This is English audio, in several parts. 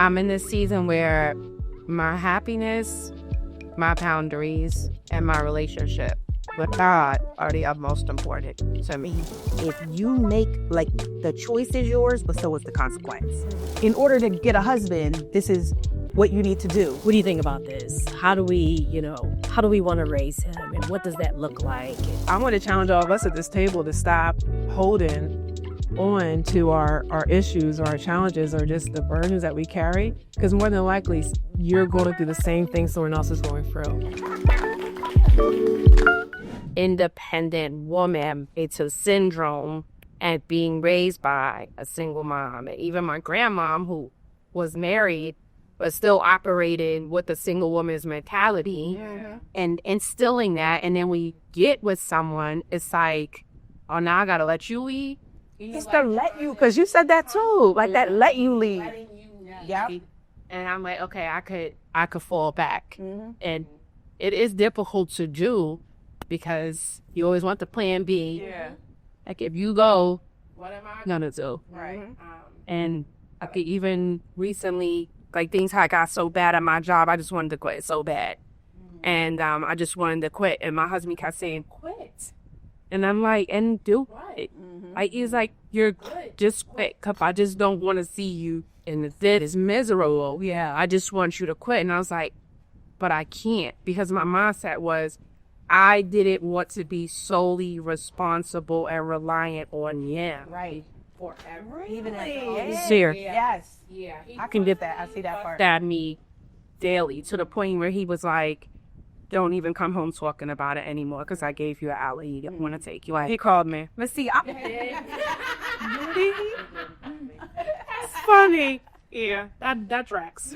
I'm in this season where my happiness, my boundaries, and my relationship with God are the utmost important to me. If you make, like, the choice is yours, but so is the consequence. In order to get a husband, this is what you need to do. What do you think about this? How do we want to raise him? And what does that look like? I want to challenge all of us at this table to stop holding on to our issues or our challenges or just the burdens that we carry. Because more than likely, you're going through the same thing someone else is going through. Independent woman, it's a syndrome, and being raised by a single mom. And even my grandmom, who was married, but still operating with a single woman's mentality and instilling that. And then we get with someone, it's like, oh, now I gotta let you lead. It's to let you, because you said that too, like that let you lead. Yeah. And I'm like, okay, I could fall back. And it is difficult to do because you always want the plan B. Yeah. Like, if you go, what am I gonna do? Right. And I could even recently, like, things had got so bad at my job, I just wanted to quit so bad. And I just wanted to quit. And my husband kept saying, quit. And I'm like, and do what? Like, he's like, you're good, just quit. Cause I just don't want to see you in the dead. It's miserable. Yeah, I just want you to quit. And I was like, but I can't, because my mindset was, I didn't want to be solely responsible and reliant on him. Right. Forever. Even Yes. Yeah. I can get that. I see that part. At me daily, to the point where he was like, don't even come home talking about it anymore because I gave you an outlet you didn't want to take. You He called me. But see, That's funny. Yeah, that tracks.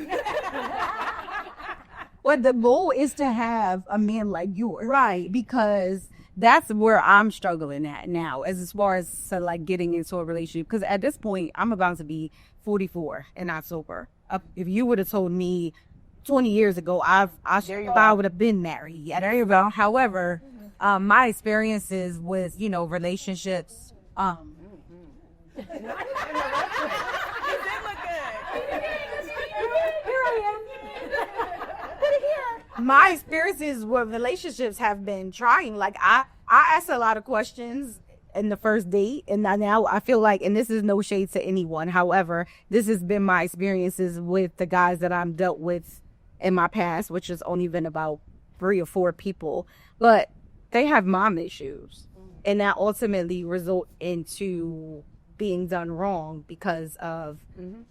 well, the goal is to have a man like yours. right, because that's where I'm struggling at now, as far as like getting into a relationship. Because at this point, I'm about to be 44 in October. If you would have told me 20 years ago, I would have been married. Yeah, there you go. However, my experiences with, relationships, my experiences with relationships have been trying. Like, I asked a lot of questions in the first date, and now I feel like, and this is no shade to anyone, however, this has been my experiences with the guys that I'm dealt with in my past, which has only been about 3 or 4 people, but they have mom issues, and that ultimately result into being done wrong because of,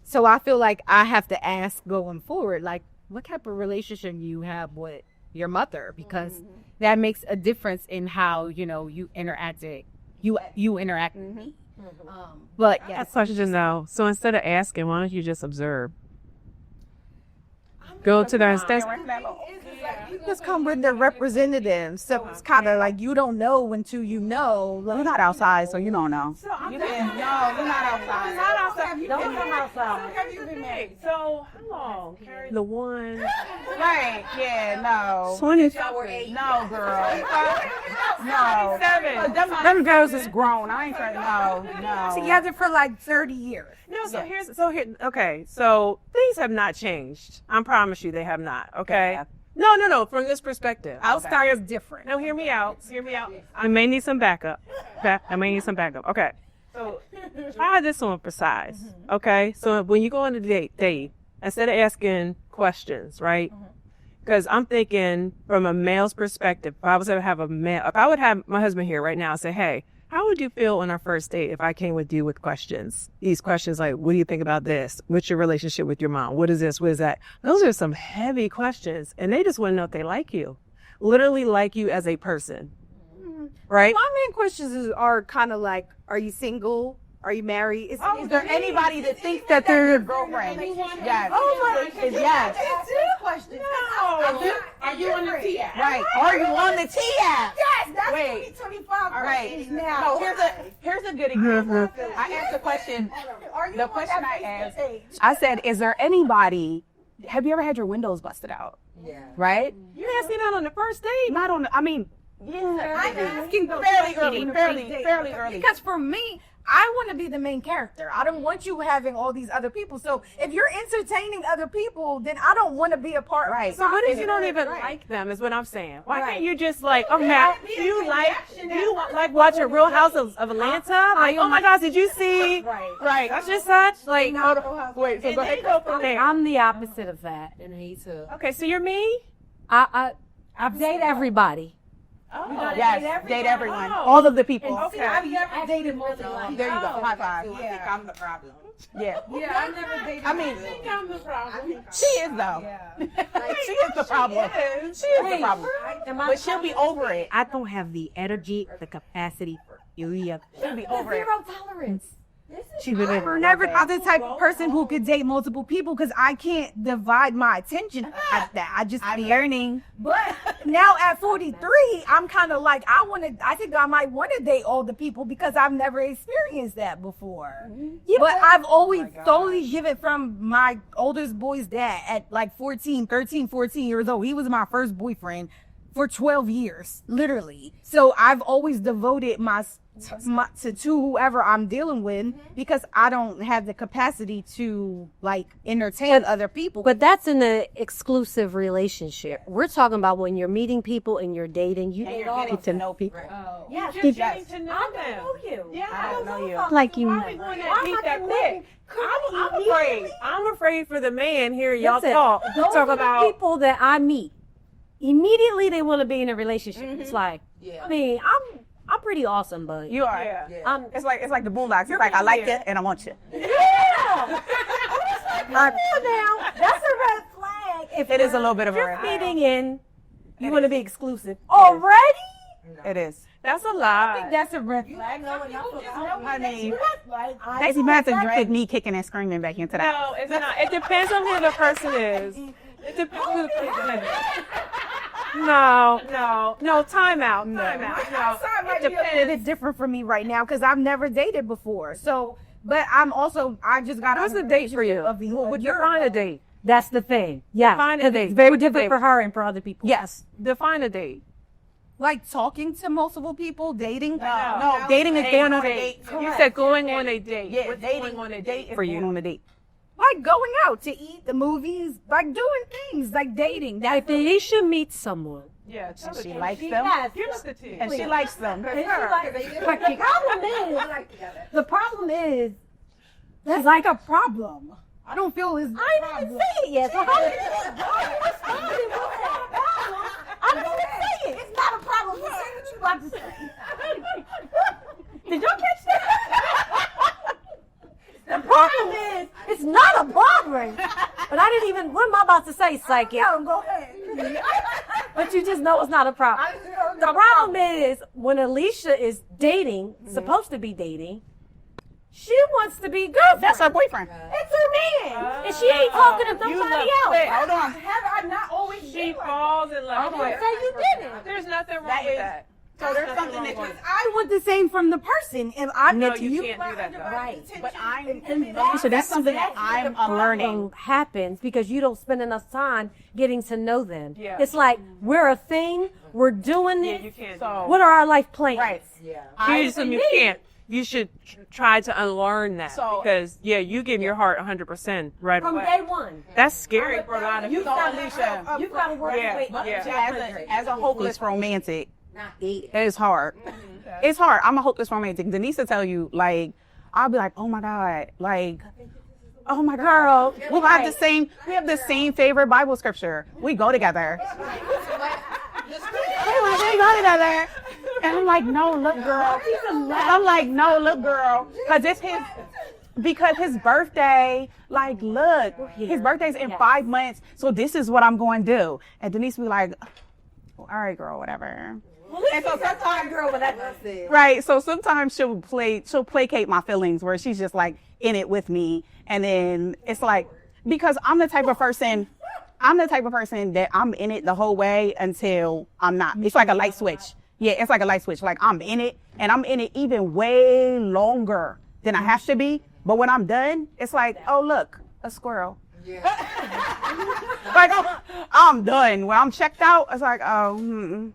so I feel like I have to ask going forward, like, what type of relationship you have with your mother, because that makes a difference in how, you interacted, you interact with me. But I have a question now. So instead of asking, why don't you just observe? Go to the instance. You just come with the representatives. So it's kind of like you don't know until you know. You're not outside, so you don't know. No, you're not outside. Not outside. Don't come outside. Have you been married? So how long? The one. Right? Yeah. No. 20. No, girl. No. 7. Them girls is grown. I ain't trying. No. Together for like 30 years. No, okay, so things have not changed. I promise you they have not, okay? No, from this perspective. Outside is different. No, hear me out. I may need some backup. Okay, so try this one for size, okay? So when you go on a date, instead of asking questions, right? Because I'm thinking from a male's perspective, if I would have my husband here right now and say, hey, how would you feel on our first date if I came with you with questions? These questions like, what do you think about this? What's your relationship with your mom? What is this? What is that? Those are some heavy questions. And they just want to know if they like you. Literally like you as a person. Right? My main questions are kind of like, are you single? Are you married? Is there anybody that thinks that they're your girlfriend? Yes. Oh my. Yes. Are you on the T app? Right. Are you on the T app? Yes, that's Wait. 25 Right. now. No, here's a good example. I asked a question. The question I asked, I said, is there anybody, have you ever had your windows busted out? Yeah. Right? You didn't see that on the first date? Not on, I mean, I'm asking those fairly questions early. Because for me, I want to be the main character. I don't want you having all these other people. So if you're entertaining other people, then I don't want to be a part. Right. So what if you don't even like them? Is what I'm saying. Why can't you just like, okay, do you like watching Real House of Atlanta? Like, oh my gosh, did you see? Right. That's just such like. Wait. So go ahead. I'm the opposite of that. And me too. Okay, so you're me. I date everybody. Yes, date everyone. Oh. All of the people. Okay. I've never dated more than one. There you go. High five. I think I'm the problem. Yeah. Yeah, I've never dated. I mean, I'm the problem. she is though. She is the problem. She is the problem. But she'll be over it. I don't have the energy or the capacity for you. She'll be over it. Zero tolerance. She's been We're never not the type of person who could date multiple people because I can't divide my attention like that. I just be learning. But now at 43, I'm kind of like I think I might want to date all the people because I've never experienced that before. Yeah, but I've always solely given from my oldest boy's dad at like 13 years old. He was my first boyfriend for 12 years, literally. So I've always devoted to whoever I'm dealing with because I don't have the capacity to like entertain other people. But that's in an exclusive relationship. We're talking about when you're meeting people and you're dating. You And you're getting to know people. Yeah, just getting to know them. you. I don't know you. Like you Why know. are we going that deep that quick? I'm afraid. I'm afraid for the man here. Y'all Listen, talk. Those Talk are the about. people that I meet. Immediately they want to be in a relationship. It's like, I mean, I'm pretty awesome, but You are. Yeah. It's like the Boondocks. It's like I like you and I want you. now that's a red flag. If It is a little bit of a you're red flag. fitting in, you want to be exclusive Already? It is. That's a lie. That's a red flag. I mean, Daisy Matt to drag me kicking and screaming back into that. No, it's not. It depends on who the person is. It depends who the person is. No. Time out. No. It depends. It's different for me right now because I've never dated before. So, but I just got. What's a date for you? Would you define a date? That's the thing. Yeah. Define a 'Cause date. It's very What's a different date? for her and for other people. Yes. Define a date. like talking to multiple people, dating. No, dating is going on a date. You said going on a date. Yeah, What's dating going on a date for for you you? on a date. Like going out to eat, the movies, like doing things, like dating. If Aisha meets someone, Yeah, And she likes them. give us the tip. And she likes them. The problem is, that's like a problem. I don't feel it's. I didn't even say it yet. So how did I didn't even say it. It's not a problem. You say what you about to say. Did y'all catch that? The problem is, it's not a problem. But I didn't even, what am I about to say, psychic? Go ahead. But you just know it's not a problem. The problem is, when Alicia is dating, supposed to be dating, she wants to be girlfriend. That's her boyfriend. It's her man. And she ain't talking to somebody else. Hold on. Have I not always She falls in love. I didn't say you didn't. There's nothing wrong That with is- that. So there's something that I want the same from the person. If I'm No, into you you, can't do that, though. Right. but I'm So that's something that I'm unlearning. happens because you don't spend enough time getting to know them. Yeah. It's like we're a thing, we're doing Yeah, it. you can't. So What are our life plans? right. You can't. You should try to unlearn that So- because you give your heart 100% right From away. day one. That's scary for a lot of You people. know, Alicia, You've got to work Yeah, with yeah. as a hopeless romantic, not dating. it is hard. It's hard. I'm a hopeless romantic. Denise will tell you, like, I'll be like, oh my God, like, oh my girl, we have the same favorite Bible scripture. We go together. We go together. And I'm like, no, look, girl. I'm like, no, look, girl. Because his birthday, like, look, his birthday's in 5 months, so this is what I'm going to do. And Denise be like, all right, girl, whatever. And so sometimes, girl, right. So sometimes she'll placate my feelings where she's just like in it with me. And then it's like, because I'm the type of person that I'm in it the whole way until I'm not. It's like a light switch. Yeah, it's like a light switch. Like I'm in it and I'm in it even way longer than I have to be. But when I'm done, it's like, oh, look, a squirrel. Yeah. Like, I'm done. When I'm checked out, it's like, oh,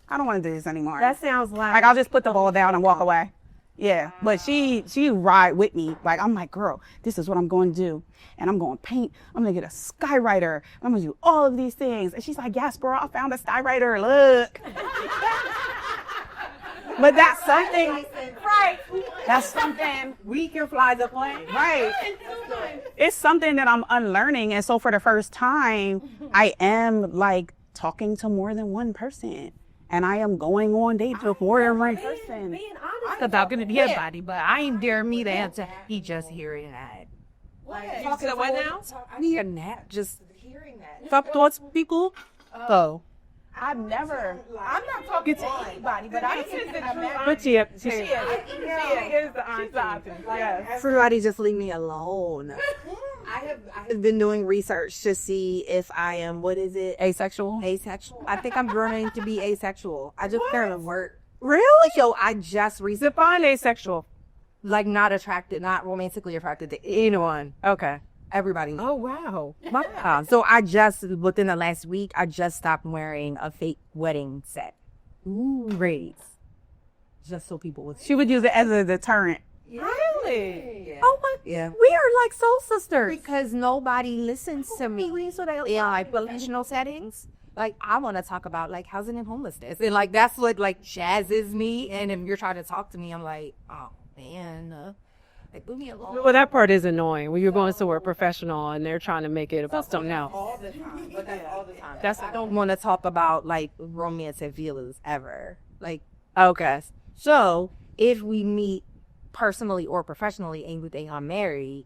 I don't want to do this anymore. That sounds like I'll just put the ball down and walk away. Yeah, but she ride with me. Like, I'm like, girl, this is what I'm going to do. And I'm going to paint. I'm going to get a skywriter. I'm going to do all of these things. And she's like, yes, bro, I found a skywriter. Look. But that's something, right? That's something we can fly the plane, right? It's something that I'm unlearning. And so for the first time, I am like talking to more than one person. And I am going on dates with more than one person. Being honest About gonna be everybody, but I ain't dare me to answer. He just hearing that. You said what now? I need a nap just hearing that. Top thoughts, people? So I'm not talking to anybody, but I think But she is the auntie. Yes. Everybody just leave me alone. I have been doing research to see if I am, what is it? asexual. Asexual. I think I'm learning to be asexual. I just kind of work. Really? So I just recently, Define asexual. like, not attracted, not romantically attracted to anyone. Okay. Everybody. Oh wow. Wow. So I just, within the last week, I just stopped wearing a fake wedding set. Braids. Just so people would see. she would use it as a deterrent. Really? Oh my, Yeah. we are like soul sisters. Because nobody listens to me. So they, like, professional settings. Like, I want to talk about, like, housing and homelessness. And, like, that's what, like, jazzes me. And if you're trying to talk to me, I'm like, oh, man. Like, leave me alone. Well, that part is annoying when you're going somewhere professional and they're trying to make it about something else. All the time. But that's all the time. I don't want to talk about, like, romance and feelings ever. Like, Okay. so if we meet personally or professionally and you think I'm married,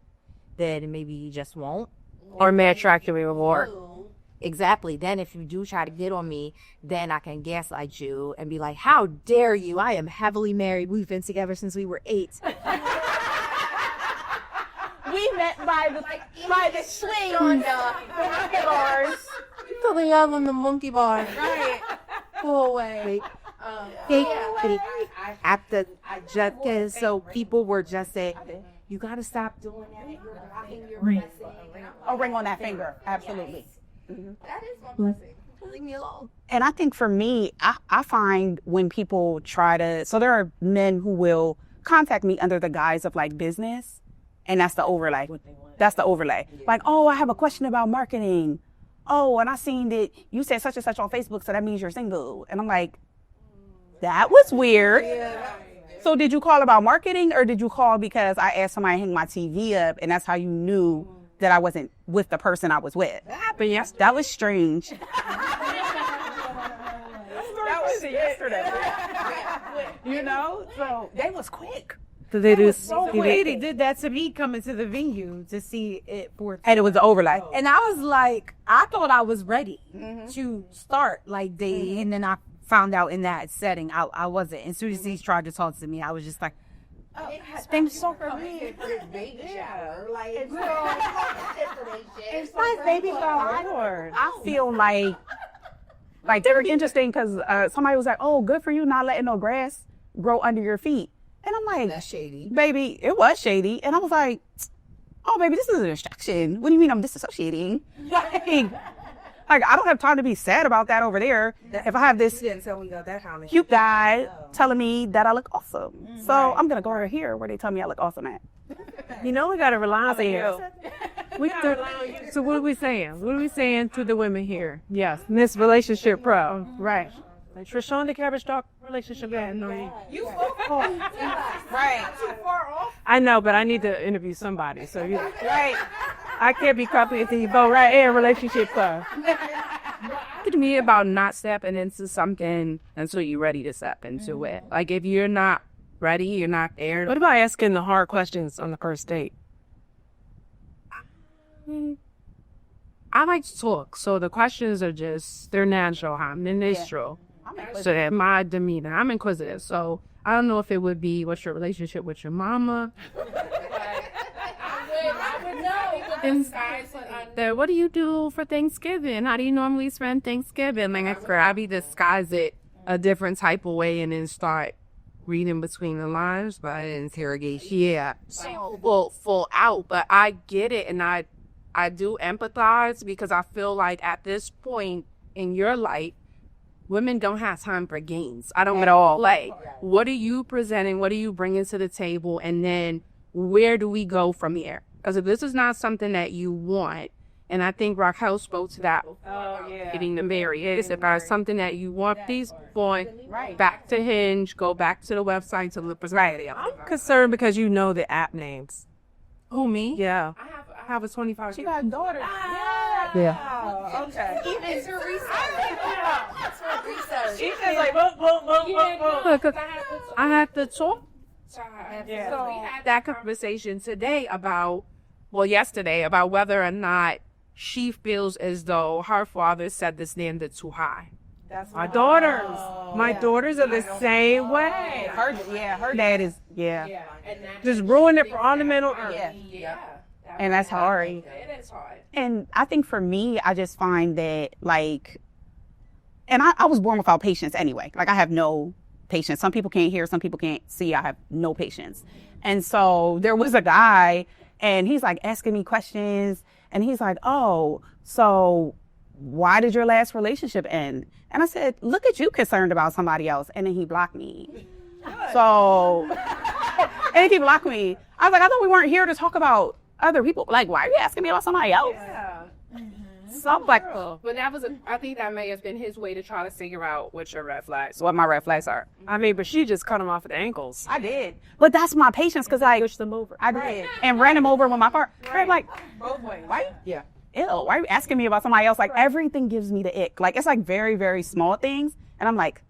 then maybe you just won't. Or may attract you even more. Exactly. Then if you do try to get on me, then I can gaslight you and be like, how dare you? I am heavily married. We've been together since we were 8. We met by the swing on the rocket bars. Something else on the monkey bar. Right. Go away. So people were just saying, you got to stop doing that. You're blocking your blessing. A ring on that finger. Absolutely. That is my blessing. Leave me alone. And I think for me, I find when people try to, so there are men who will contact me under the guise of like business. And that's the overlay. That's the overlay. Like, oh, I have a question about marketing. Oh, and I seen that you said such and such on Facebook, so that means you're single. And I'm like, that was weird. So did you call about marketing or did you call because I asked somebody to hang my TV up and that's how you knew that I wasn't with the person I was with? But yes, That was strange. that was yesterday. You know? So They was quick. they do So lady did that to me coming to the venue to see it for. And it was the overlay. And I was like, I thought I was ready to start like dating, and then I found out in that setting I wasn't. As soon as he tried to talk to me, I was just like, oh, thanks so for me. It's nice, baby girl. I feel like they were interesting because somebody was like, oh, good for you not letting no grass grow under your feet. And I'm like, That's shady. baby, it was shady. And I was like, oh, baby, this is a distraction. What do you mean I'm disassociating? Like, I don't have time to be sad about that over there. If I have this Didn't tell me about that comment. cute guy telling me that I look awesome. So I'm going to go over here where they tell me I look awesome at. you know we gotta rely on you. We gotta rely on you. So what are we saying? What are we saying to the women here? Yes, Miss Relationship Pro. Right. Like Trishon the Cabbage Talk relationship guy. No, Right. I know, but I need to interview somebody. So you right. I can't be copying the boat right here relationship pro. To me about not stepping into something until you're ready to step into it. Like if you're not ready, you're not there. What about asking the hard questions on the first date? I like to talk, so the questions are just, they're natural. I'm initial. So that my demeanor, I'm inquisitive. So I don't know if it would be what's your relationship with your mama. What do you do for Thanksgiving? How do you normally spend Thanksgiving? Like, I be disguise it a different type of way and then start reading between the lines, but interrogation. Yeah. So full out, but I get it, and I do empathize because I feel like at this point in your life, women don't have time for games. I don't at all. Like, what are you presenting? What are you bringing to the table? And then where do we go from here? Because if this is not something that you want, and I think Raquel spoke to that, getting the married, if it's something that you want, please go back to Hinge, go back to the website to look for somebody else. I'm concerned because you know the app names. Who, me? Yeah. I have a 25. She got daughters. Yeah. Okay. It's her research. She's just like, boom, boom, boom, boom, boom. Because I had to talk to her. Yeah. So we had that conversation yesterday, about whether or not she feels as though her father set the standard too high. That's my daughters. My daughters are the same way. Her dad is, Just ruin it for ornamental earth. and that's hard. It is hard. And I think for me, I just find that, like, and I was born without patience anyway. Like, I have no patience. Some people can't hear, some people can't see. I have no patience. And so there was a guy, and he's like asking me questions, and he's like, oh, so why did your last relationship end? And I said, look at you concerned about somebody else. And then he blocked me. So, and he blocked me. I was like, I thought we weren't here to talk about other people. Like, why are you asking me about somebody else? Yeah. So I'm like, But I think that may have been his way to try to figure out what your red flags. what my red flags are. I mean, but she just cut them off at the ankles. I did. But that's my patience, because I Pushed them over. did. And ran him over with my car. Right. Like, Both ways. why? Yeah. Ew, why are you asking me about somebody else? Like, everything gives me the ick. Like, it's like very, very small things. And I'm like,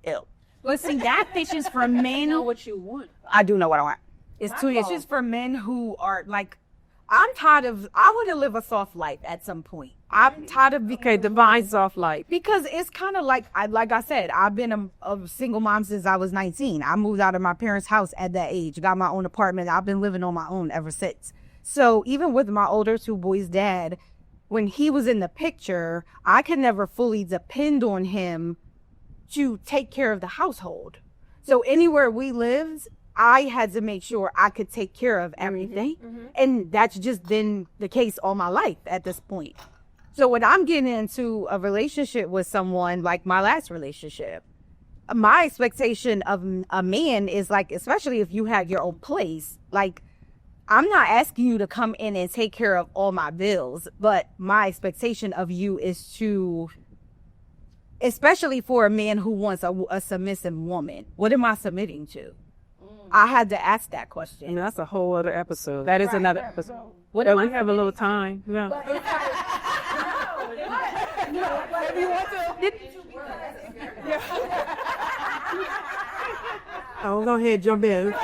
ew. But see, that patience for men, What you want. I do know what I want. it's just for men who are like, I want to live a soft life at some point. I'm tired of Okay, divine soft light. because it's kind of like I said, I've been a single mom since I was 19. I moved out of my parents' house at that age, got my own apartment. I've been living on my own ever since. So even with my older two boys' dad, when he was in the picture, I could never fully depend on him to take care of the household. So anywhere we lived, I had to make sure I could take care of everything. And that's just been the case all my life at this point. So when I'm getting into a relationship with someone like my last relationship, my expectation of a man is like, especially if you have your own place, like, I'm not asking you to come in and take care of all my bills, but my expectation of you is to, especially for a man who wants a submissive woman, what am I submitting to? I had to ask that question. And that's a whole other episode. That is another episode. What But am we I have a little time. Yeah. Oh, go ahead, jump in.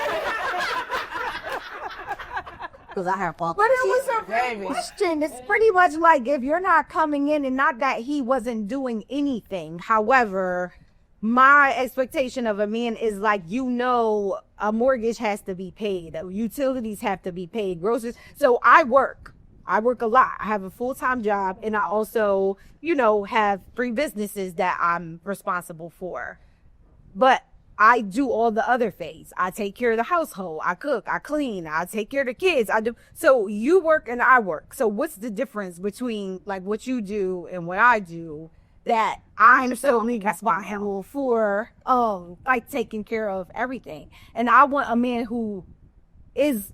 Because I have But it was a real question. It's pretty much like, if you're not coming in, and not that he wasn't doing anything. However, my expectation of a man is like, a mortgage has to be paid, utilities have to be paid, groceries. So I work a lot. I have a full-time job, and I also, have 3 businesses that I'm responsible for. But I do all the other things. I take care of the household. I cook, I clean, I take care of the kids. I do. So you work and I work. So what's the difference between like what you do and what I do that I'm solely responsible for, like taking care of everything? And I want a man who is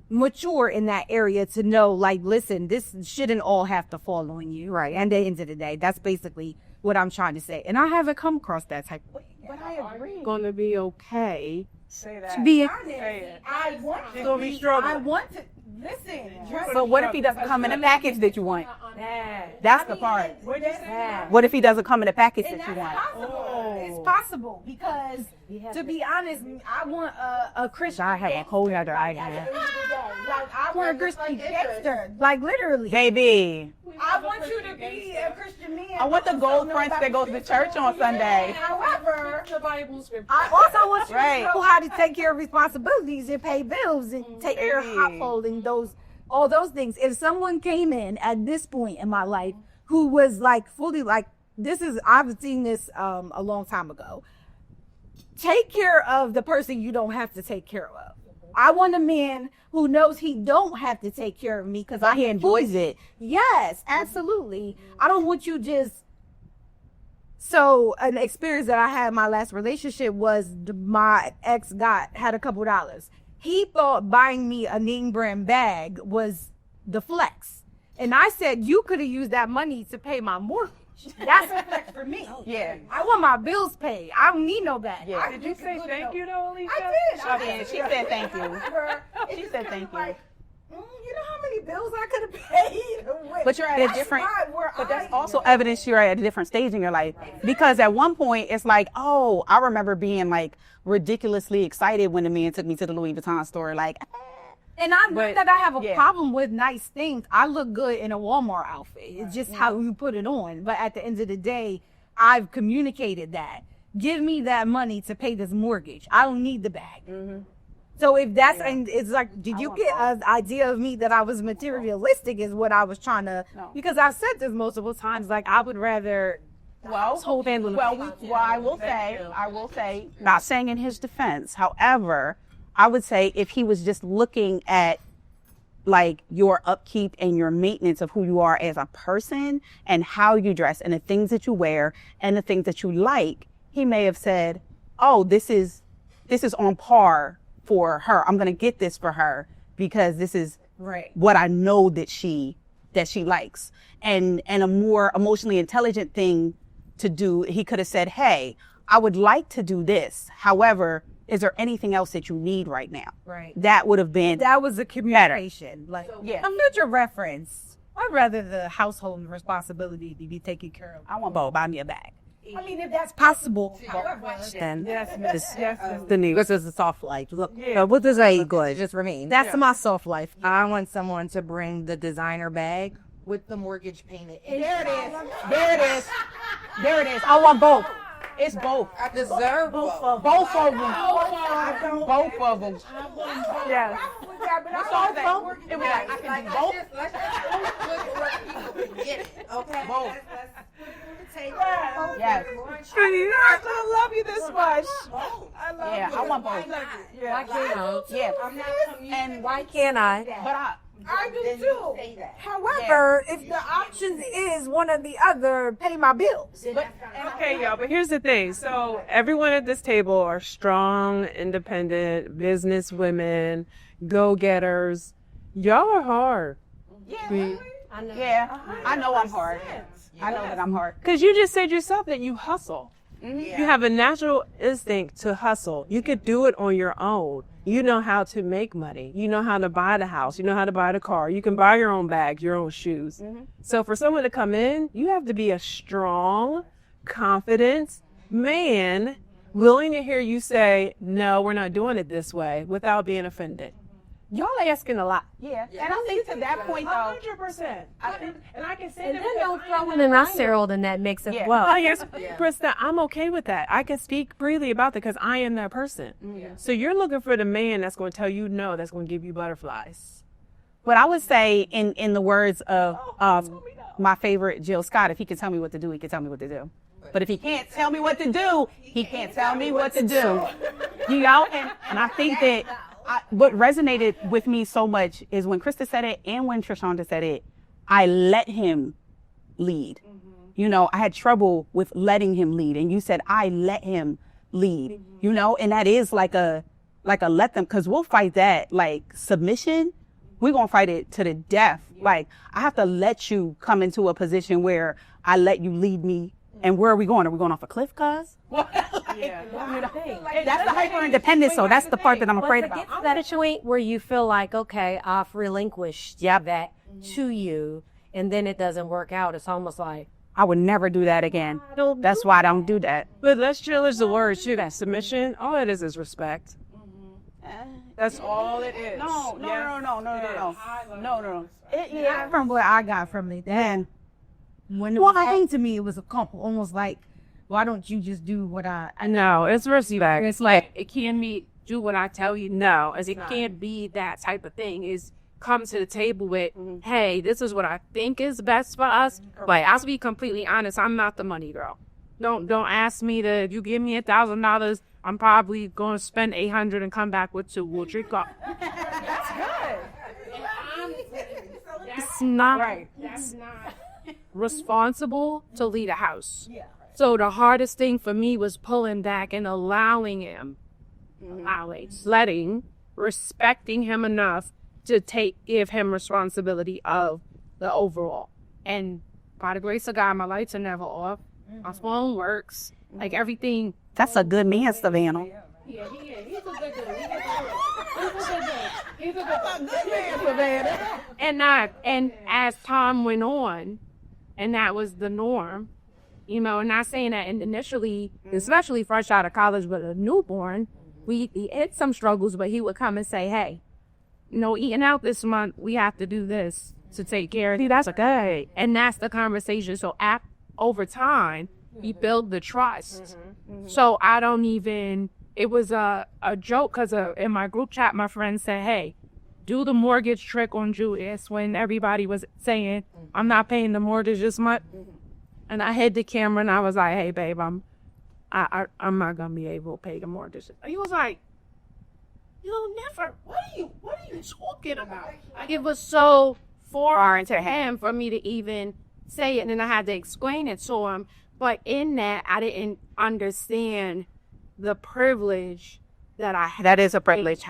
mature in that area to know, like, listen, this shouldn't all have to fall on you, right? And at the end of the day, that's basically what I'm trying to say. And I haven't come across that type of way. But I agree. Going to be okay. Say that. To be Say it. I want to You'll be struggling. I want to listen. But what if he doesn't come in the package that you want? That's the part. What if he doesn't come in the package that you want? It's possible because, to be honest, I want a Christian. I have a whole other idea. Like, I want a Christian gangster. Like, literally. Baby, I want you to be a Christian man. I want the gold prince that goes to church on Sunday. However, The Bible scripture. I also want you Right. to know how to take care of responsibilities and pay bills and take care of household and all those things. If someone came in at this point in my life who was like fully like, I've seen this a long time ago. Take care of the person you don't have to take care of. I want a man who knows he don't have to take care of me because he enjoys it. Yes, absolutely. I don't want you just So an experience that I had in my last relationship was my ex had a couple dollars. He thought buying me a name brand bag was the flex. And I said, you could have used that money to pay my mortgage. That's a flex for me. Yeah. I want my bills paid. I don't need no bag. Yeah. Did you say thank you though, Alicia? I did. She said thank you. She said thank you. Like, you know how many bills I could have paid? But you're at a different, but that's also evidence you're at a different stage in your life. Because at one point, it's like, oh, I remember being like ridiculously excited when the man took me to the Louis Vuitton store. Like, and I'm not that I have a problem with nice things. I look good in a Walmart outfit. It's just how you put it on. But at the end of the day, I've communicated that. Give me that money to pay this mortgage. I don't need the bag. So if that's, and it's like, did you get an idea of me that I was materialistic is what I was trying to, because I've said this multiple times, like I would rather I will say, not saying in his defense, however, I would say if he was just looking at like your upkeep and your maintenance of who you are as a person and how you dress and the things that you wear and the things that you like, he may have said, oh, this is on par for her. I'm going to get this for her because this is what I know that she likes. And a more emotionally intelligent thing to do, he could have said, hey, I would like to do this. However, is there anything else that you need right now? Right. That would have been. That was a communication. Like, a mutual reference. I'd rather the household responsibility to be taken care of. I want both. Buy me a bag. I mean, if that's possible. Then The new. this is a soft life. Look, what does that good? Just for me. That's my soft life. I want someone to bring the designer bag with the mortgage payment. There it is. There it is. There it is. I want both. It's both. I deserve both of them. Both of them. Both of them. Yes. That's all that. It was like, I can do both. Let's just people can get it. Okay. Both. Yes. I love you this much. I love you. I want both. Why can't I? Yeah. And why can't I? But I do too. However, if the option is one or the other, pay my bills. Okay, y'all, but here's the thing. So everyone at this table are strong, independent business women, go-getters. Y'all are hard. yeah, I know I'm hard. I know that I'm hard. Because you just said yourself that you hustle. You have a natural instinct to hustle. You could do it on your own. You know how to make money. You know how to buy the house. You know how to buy the car. You can buy your own bags, your own shoes. So for someone to come in, you have to be a strong, confident man willing to hear you say, no, we're not doing it this way without being offended. Y'all asking a lot. Yeah. And I think to that point, though, 100%. And I can say And that then don't throw in an Asexuality in that mix as well. Oh, yes, Krista, I'm okay with that. I can speak freely about that because I am that person. So you're looking for the man that's going to tell you no, that's going to give you butterflies. but I would say in the words of my favorite Jill Scott, if he can tell me what to do, he can tell me what to do. But if he can't tell me what to do, he can't tell me what to do. You know, and I think that what resonated with me so much is when Krista said it and when Trishonda said it, I let him lead. You know, I had trouble with letting him lead. And you said, I let him lead, you know, and that is like a let them, because we'll fight that like submission. We're going to fight it to the death. Like, I have to let you come into a position where I let you lead me. And where are we going? Are we going off a cliff, cuz? That's the hyper independence. So that's the part that I'm afraid about. Get to that point where you feel like, okay, I've relinquished that to you, and then it doesn't work out. It's almost like, I would never do that again. That's why I don't do that. But let's challenge the word too. That submission, all it is respect. That's all it is. No. From what I got from it, then when it was came to me, it was a couple, almost like, why don't you just do what I know? It's respect. It's like, it can't be do what I tell you. No, as it can't be that type of thing. Is come to the table with, hey, this is what I think is best for us. But I'll be completely honest, I'm not the money girl. Don't ask me to. If you give me $1,000, I'm probably going to spend $800 and come back with 2. We'll drink up. That's good. It's not. Right. That's not responsible to lead a house. So the hardest thing for me was pulling back and allowing him, respecting him enough to give him responsibility of the overall. And by the grace of God, my lights are never off. My phone works. Like everything. That's a good man, Savannah. Yeah, he is. He's a good dude. He's a good man, Savannah. And as time went on, and that was the norm, you know, and not saying that initially, especially fresh out of college with a newborn, he had some struggles, but he would come and say, hey, you know, eating out this month, we have to do this to take care of you. That's okay. And that's the conversation. So over time, we build the trust. So I don't even, it was a joke because in my group chat, my friend said, hey, do the mortgage trick on Julius when everybody was saying, I'm not paying the mortgage this month. And I hid the camera and I was like, hey, babe, I'm not going to be able to pay the mortgage. And he was like, you'll never, what are you talking about? Like, it was so foreign to him for me to even say it. And then I had to explain it to him. But in that, I didn't understand the privilege that I had. That is a privilege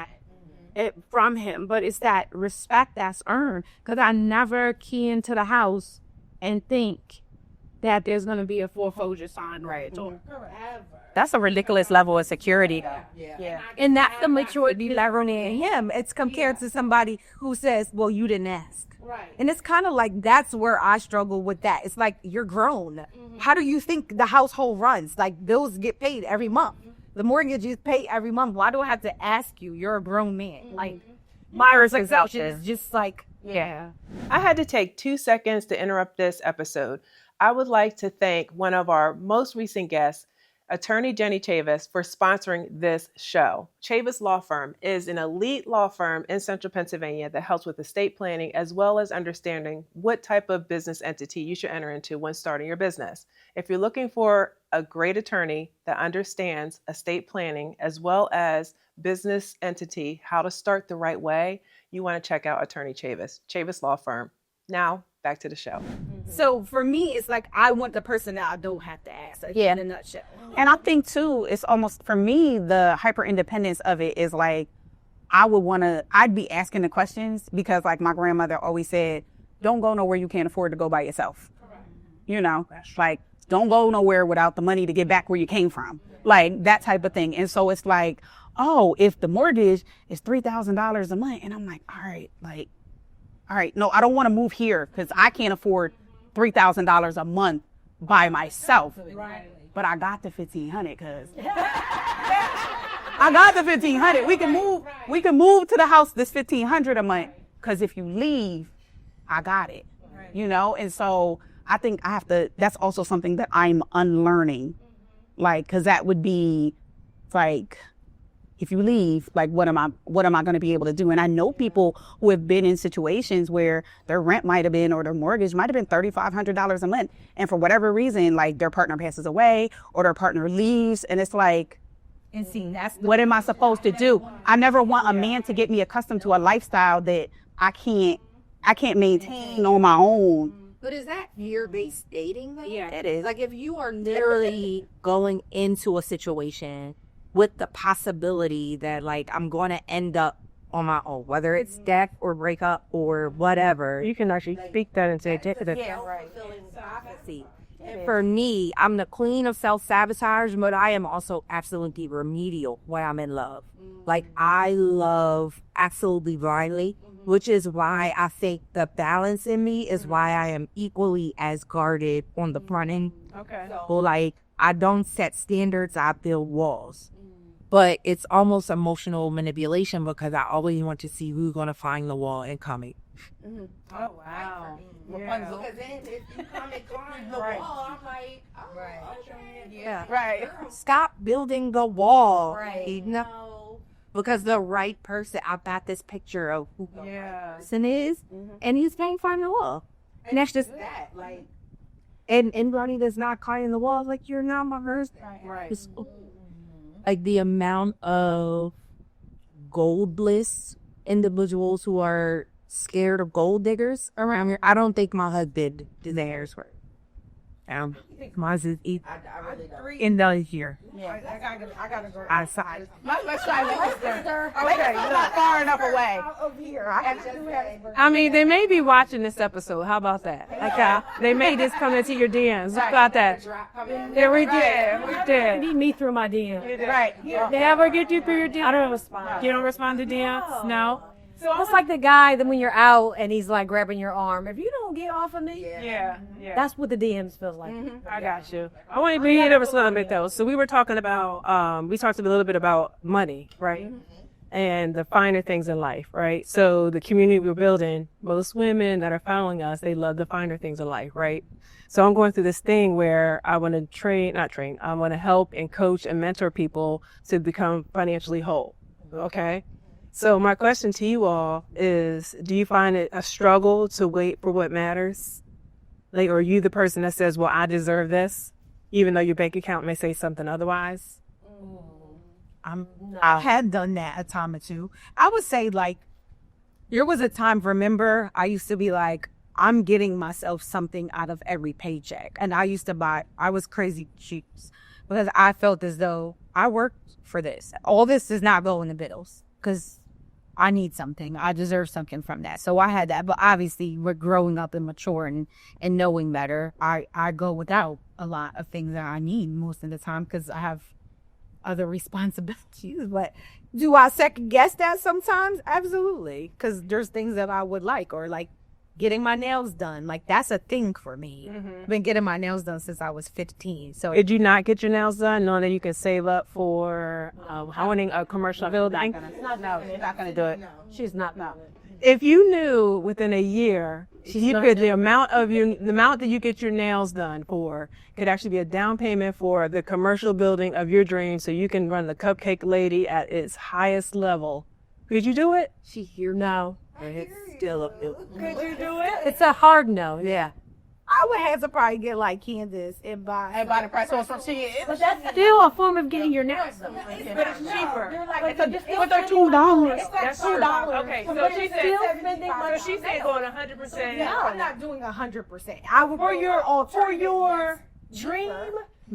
from him. But it's that respect that's earned. Because I never key into the house and think that there's going to be a foreclosure sign right. That's a ridiculous level of security. Yeah. And that's the maturity level in him. It's compared to somebody who says, well, you didn't ask. Right. And it's kind of like, that's where I struggle with that. It's like, you're grown. How do you think the household runs? Like, bills get paid every month. The mortgage is paid every month. Why do I have to ask you? You're a grown man. Like, my perception is just like, yeah. I had to take 2 seconds to interrupt this episode. I would like to thank one of our most recent guests, Attorney Jenny Chavis, for sponsoring this show. Chavis Law Firm is an elite law firm in Central Pennsylvania that helps with estate planning as well as understanding what type of business entity you should enter into when starting your business. If you're looking for a great attorney that understands estate planning as well as business entity, how to start the right way, you want to check out Attorney Chavis Law Firm. Now, back to the show. So for me, it's like I want the person that I don't have to ask. In a nutshell. And I think too, it's almost, for me, the hyper independence of it is like, I'd be asking the questions because like my grandmother always said, don't go nowhere you can't afford to go by yourself. You know, like don't go nowhere without the money to get back where you came from. Like that type of thing. And so it's like, oh, if the mortgage is $3,000 a month, and I'm like, all right, no, I don't want to move here because I can't afford $3,000 a month by myself. Right. But I got the $1,500 because I got the $1,500. We can move to the house this $1,500 a month because if you leave, I got it. Right. You know, and so I think I have to. That's also something that I'm unlearning, like because that would be like. If you leave, like, what am I going to be able to do? And I know people who have been in situations where their rent might have been, or their mortgage might have been $3,500 a month. And for whatever reason, like their partner passes away or their partner leaves. And it's like, and see, what am I supposed to do? I never want a man to get me accustomed to a lifestyle that I can't maintain on my own. But is that fear-based dating though? Yeah, it is. Like if you are literally going into a situation with the possibility that like I'm going to end up on my own, whether it's death or breakup or whatever. You can actually speak that into executive. Yeah, right. For me, I'm the queen of self-sabotage, but I am also absolutely remedial when I'm in love. Like I love absolutely blindly, which is why I think the balance in me is why I am equally as guarded on the front end. Okay. So like I don't set standards, I build walls. But it's almost emotional manipulation because I always want to see who's going to find the wall and come it. Oh, wow. Because then if you come and climb the wall, I'm like, yeah. Right. Stop building the wall. Right. No. Because the right person, I've got this picture of who the right person is, and he's can't find the wall. And that's just that. Like, and Ronnie does not climb the wall. Like, you're not my person. Right. It's, like the amount of goldless individuals who are scared of gold diggers around here. I don't think my husband did the hair's work. Mine's is E. In the here. I gotta go Outside. Let's try this. Okay, not far enough away. Over here. I mean, they may be watching this episode. How about that? Like, they may just come into your DMs. How about that? There we did. We did. Meet me through my DM. Right. They ever get you through your DMs? I don't respond. You don't respond to DMs? No? So it's like the guy that when you're out and he's like grabbing your arm. If you don't get off of me, Yeah. that's what the DMs feels like. I got you. I want to be here to respond a bit though. So we were talking about, we talked a little bit about money, right? And the finer things in life, right? So the community we're building, most women that are following us, they love the finer things in life, right? So I'm going through this thing where I want to I want to help and coach and mentor people to become financially whole. Okay. So my question to you all is, do you find it a struggle to wait for what matters? Like, are you the person that says, well, I deserve this, even though your bank account may say something otherwise? I had done that a time or two. I would say, like, there was a time, remember, I used to be like, I'm getting myself something out of every paycheck. And I was crazy cheap because I felt as though I worked for this. All this does not go in the bills because I need something. I deserve something from that. So I had that. But obviously, we're growing up and maturing and knowing better. I go without a lot of things that I need most of the time because I have other responsibilities. But do I second guess that sometimes? Absolutely. Because there's things that I would like, or like getting my nails done. Like, that's a thing for me. I've been getting my nails done since I was 15. So Did you not get your nails done knowing that you can save up for owning a commercial building? No, she's not going to do it. She's not. No. If you knew within a year, the amount that you get your nails done for could actually be a down payment for the commercial building of your dreams, so you can run the Cupcake Lady at its highest level. Could you do it? She here now. It's still a bill. Could you do it? It's a hard no. Yeah. I would have to probably get like Candace and buy the price was from she is. But that's still a form of getting your nails done. But it's cheaper. But they're $2. That's $2. Okay, so she said, Still spending money. so she said going 100%. No, I'm not doing 100%. I would For your dream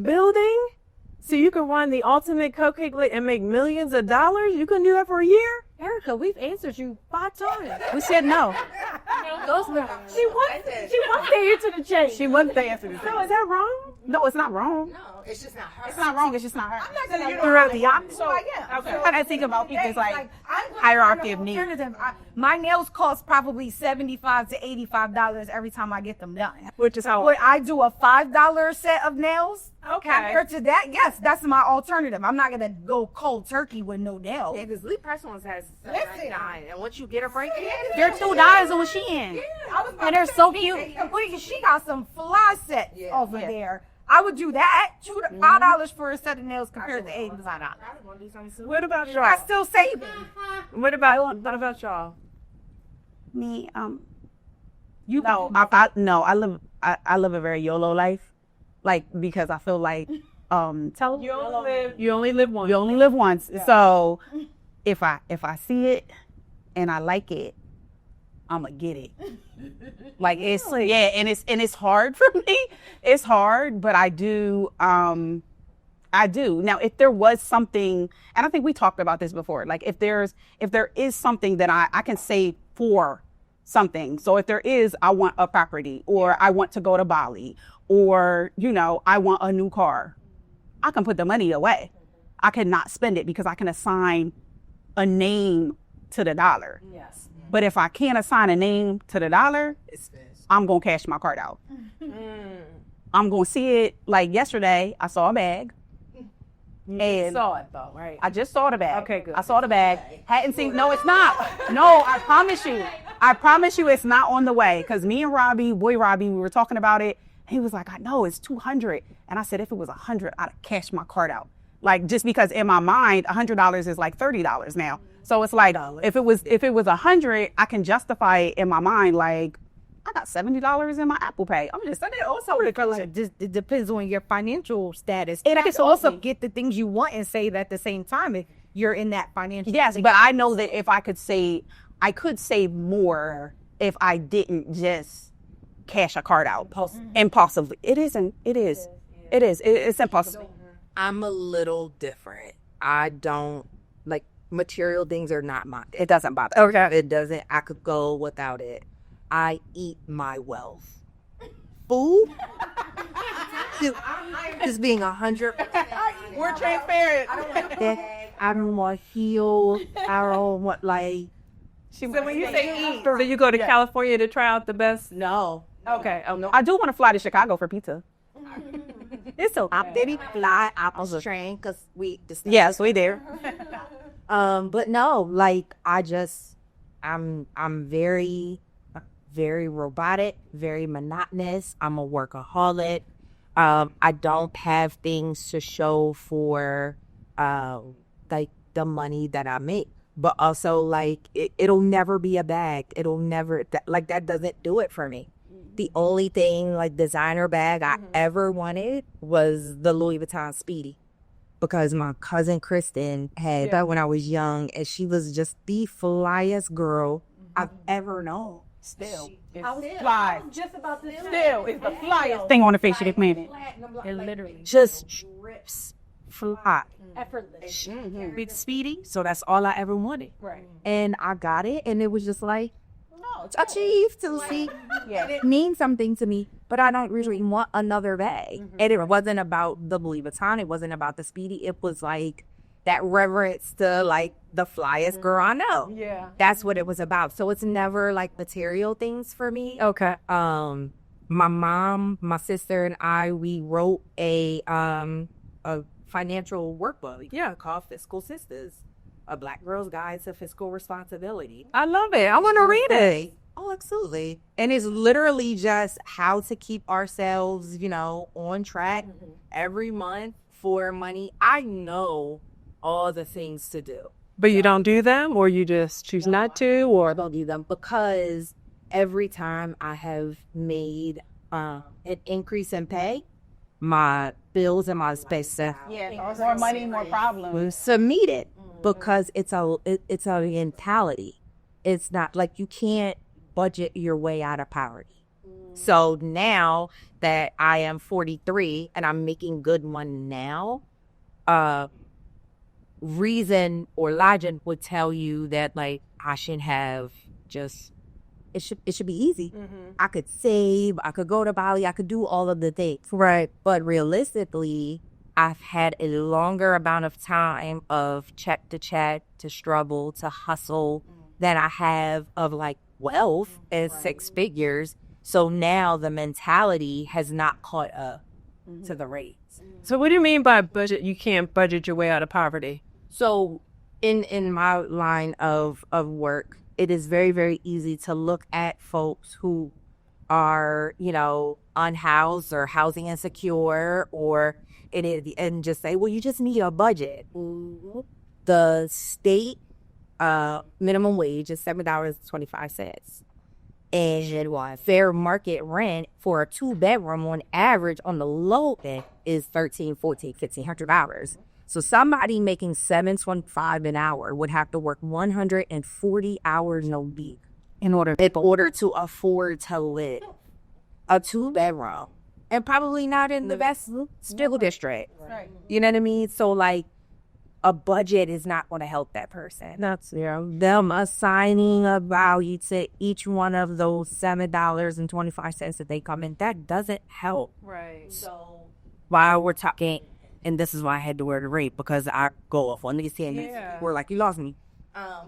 building, so you can run the ultimate Cupcake Lady and make millions of dollars. You can do that for a year. Erica, we've answered you 5 times. We said no. She wants to answer the change. She wasn't the answer to this. So is that wrong? No, it's not wrong. No, it's just not her. It's not wrong. It's just not her. I'm not saying You're right, the opposite. So, yeah. Okay. And I think about people's like I'm hierarchy of needs. alternative. My nails cost probably $75 to $85 every time I get them done. Which is how. Would I do a $5 set of nails? Okay. Compared to that, yes, that's my alternative. I'm not gonna go cold turkey with no nails. Yeah, because Lee Personals has $99, and once you get a break, They're $2 on Shein. And they're so cute. She got some fly sets over there. I would do that. $5 for a set of nails compared to $85. What about I y'all? still saving. What about y'all? Me, I live a very YOLO life, like, because I feel like You only live once. you only live once. So if I see it and I like it, I'ma get it. Like, it's and it's hard for me. It's hard, but I do. Now, if there was something, and I think we talked about this before, like if there is something that I can save for something. So if there is, I want a property, or I want to go to Bali, or, I want a new car, I can put the money away. I cannot spend it because I can assign a name to the dollar. Yes. But if I can't assign a name to the dollar, I'm going to cash my card out. I'm going to see it. Like yesterday, I saw a bag. And saw it though, right? I just saw the bag. Okay, good. I saw the bag. Hadn't seen. No, it's not. No, I promise you. It's not on the way. Because me and Robbie, we were talking about it. He was like, I know, it's $200. And I said, if it was $100, I'd have cashed my card out. Like, just because in my mind, $100 is like $30 now. So it's like, if it was $100, I can justify it in my mind. Like, I got $70 in my Apple Pay. I'm just saying it also. It depends on your financial status. And I can also get the things you want and save at the same time if you're in that financial. Yes, but I know that if I could save more if I didn't just cash a card out impulsively. It isn't. It is. It is. It's impossible. I'm a little different. I don't like material things are not mine. It doesn't bother. Okay. It doesn't. I could go without it. I eat my wealth. Food. Just being 100. We're transparent. I don't want heels. I don't want like. So when you say eat, so you go to California to try out the best? No. Okay. Oh, no. I do want to fly to Chicago for pizza. It's so I didn't fly out on the train because we. Yes, we there. But no, like I'm very, very robotic, very monotonous. I'm a workaholic. I don't have things to show for, like the money that I make. But also, like, it'll never be a bag. It'll never, that doesn't do it for me. The only thing, like, designer bag I ever wanted was the Louis Vuitton Speedy. Because my cousin Kristen had that when I was young, and she was just the flyest girl I've ever known. Still, fly. Just about this. Still, it's the flyest thing on the face of the planet. It literally Just drips fly. effortless. Big Speedy, so that's all I ever wanted. Right. And I got it, and it was just like, achieved to see. It means something to me, but I don't really want another bag. And it wasn't about the Louis Vuitton. It wasn't about the Speedy. It was like that reverence to like the flyest girl I know. Yeah. That's what it was about. So it's never like material things for me. Okay. My mom, my sister, and I, we wrote a financial workbook. Called Fiscal Sisters. A Black Girl's Guide to Fiscal Responsibility. I love it. I want to read it. Oh, absolutely. And it's literally just how to keep ourselves, on track every month for money. I know all the things to do. But you don't do them, or you just choose not to, or I don't do them because every time I have made an increase in pay, my bills and my expenses More money, more problems. was submitted because it's a mentality. It's not like you can't budget your way out of poverty. So now that I am 43 and I'm making good money now, reason or logic would tell you that like I should have just it should be easy. I could save, I could go to Bali, I could do all of the things. Right. But realistically, I've had a longer amount of time of check to check, to struggle, to hustle than I have of like wealth and six figures. So now the mentality has not caught up to the rates. So what do you mean by budget? You can't budget your way out of poverty. So in my line of work, it is very, very easy to look at folks who are, unhoused or housing insecure and just say, well, you just need a budget. The state minimum wage is $7.25. And fair market rent for a 2-bedroom on average on the low end is $1,500 So somebody making $7.25 an hour would have to work 140 hours a week in order to afford to live a 2-bedroom, and probably not in the best school district. Right. You know what I mean? So like, a budget is not going to help that person. That's them assigning a value to each one of those $7.25 that they come in. That doesn't help. Right. So while we're talking, and this is why I had to wear the rate, because I go off on these tangents. We're like, you lost me.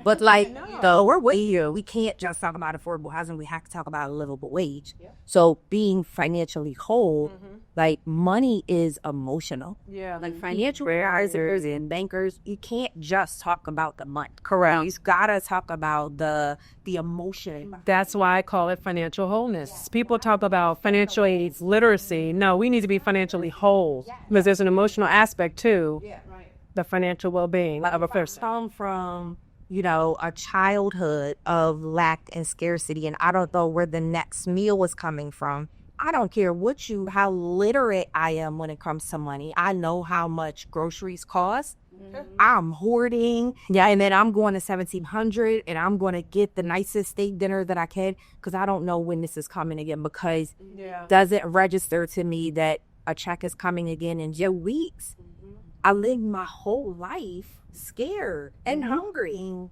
But like, we're way here. We can't just talk about affordable housing. We have to talk about a livable wage. Yeah. So being financially whole, like money is emotional. Yeah. Like financial advisors and bankers, you can't just talk about the money. Correct. You gotta talk about the emotion. That's why I call it financial wholeness. People talk about financial literacy. No, we need to be financially whole because there's an emotional aspect too. Yeah, right. The financial well-being of a person. Come from a childhood of lack and scarcity, and I don't know where the next meal was coming from. I don't care how literate I am when it comes to money. I know how much groceries cost, I'm hoarding. Yeah, and then I'm going to 1700 and I'm going to get the nicest steak dinner that I can because I don't know when this is coming again because doesn't register to me that a check is coming again in just weeks. I lived my whole life scared and hungry.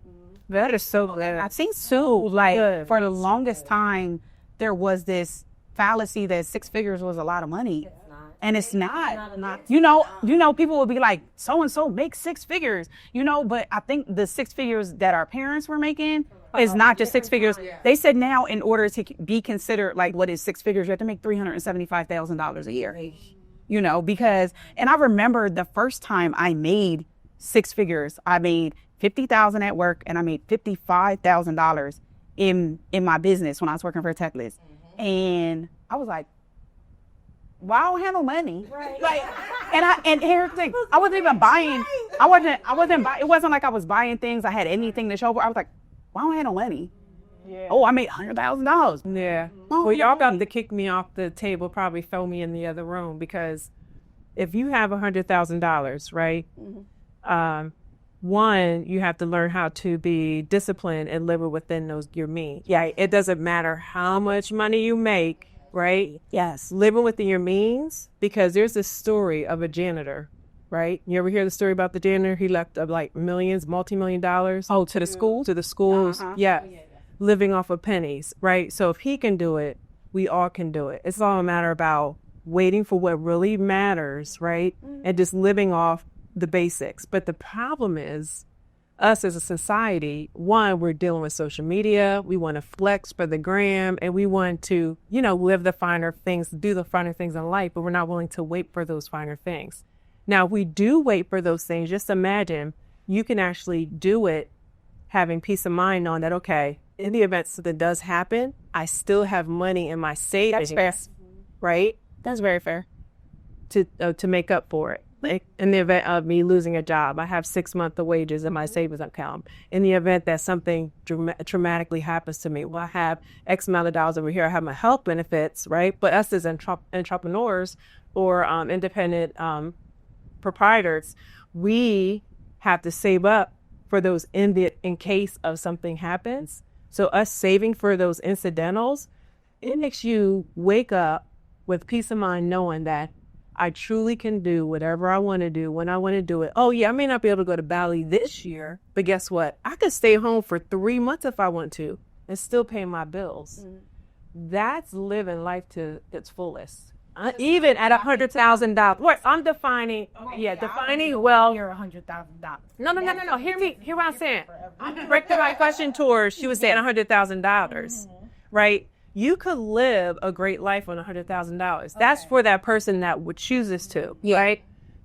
That is so good. I think too, like for the longest time, there was this fallacy that 6 figures was a lot of money. And it's not. You know, people would be like, so and so makes 6 figures, but I think the 6 figures that our parents were making is not just 6 figures. They said now in order to be considered like what is 6 figures, you have to make $375,000 a year. Because, and I remember the first time I made 6 figures, I made $50,000 at work and I made $55,000 in my business when I was working for Techlist. And I was like, well, I don't have no money. Right. Like, and here's the thing, I wasn't even buying. I wasn't buying. It wasn't like I was buying things. I had anything to show for. I was like, well, I don't have no money. Yeah. Oh, I made $100,000. Yeah. Well, y'all got to kick me off the table, probably throw me in the other room because if you have $100,000, right? One, you have to learn how to be disciplined and live within your means. Yeah, it doesn't matter how much money you make, right? Yes. Living within your means, because there's this story of a janitor, right? You ever hear the story about the janitor? He left like millions, multi-million dollars. Oh, to the school? To the schools. Yeah. Living off of pennies, right? So if he can do it, we all can do it. It's all a matter about waiting for what really matters, right? And just living off the basics. But the problem is us as a society, one, we're dealing with social media. We want to flex for the gram and we want to, live the finer things, do the finer things in life, but we're not willing to wait for those finer things. Now, if we do wait for those things, just imagine you can actually do it having peace of mind knowing that, okay, in the event something does happen, I still have money in my savings. That's fair. Right? That's very fair. To make up for it. Like in the event of me losing a job, I have 6 months of wages in my savings account. In the event that something traumatically happens to me, well, I have X amount of dollars over here. I have my health benefits, right? But us as entrepreneurs or independent proprietors, we have to save up for those in case of something happens. So us saving for those incidentals, it makes you wake up with peace of mind knowing that I truly can do whatever I want to do when I want to do it. Oh, yeah, I may not be able to go to Bali this year, but guess what? I could stay home for 3 months if I want to and still pay my bills. That's living life to its fullest. Even at $100,000. What I'm defining, defining well. You're $100,000. No. Hear what I'm saying. I'm directing my question towards, she was saying $100,000, right? You could live a great life on $100,000. That's for that person that would choose this to, right?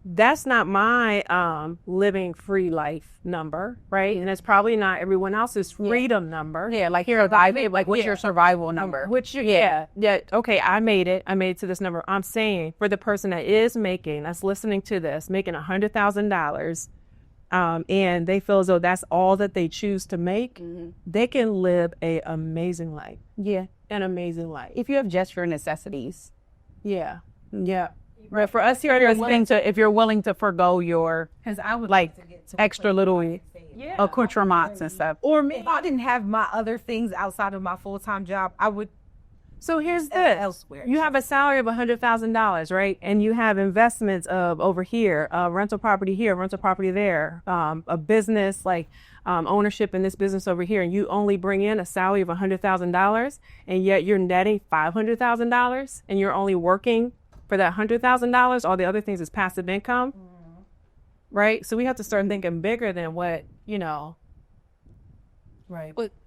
That's not my living free life number, right? And it's probably not everyone else's freedom number. Yeah, like here, like what's your survival number? Okay, I made it to this number. I'm saying for the person that is that's listening to this, making $100,000, and they feel as though that's all that they choose to make, they can live an amazing life. Yeah, an amazing life. If you have just your necessities. Yeah. Right, for us here, if you're willing to forgo your, because I would like extra little accoutrements and stuff. Or if I didn't have my other things outside of my full-time job, I would. So here's this. Elsewhere. You have a salary of $100,000, right? And you have investments of over here, rental property here, rental property there, a business like ownership in this business over here, and you only bring in a salary of $100,000, and yet you're netting $500,000, and you're only working for that $100,000. All the other things is passive income, right? So we have to start thinking bigger than what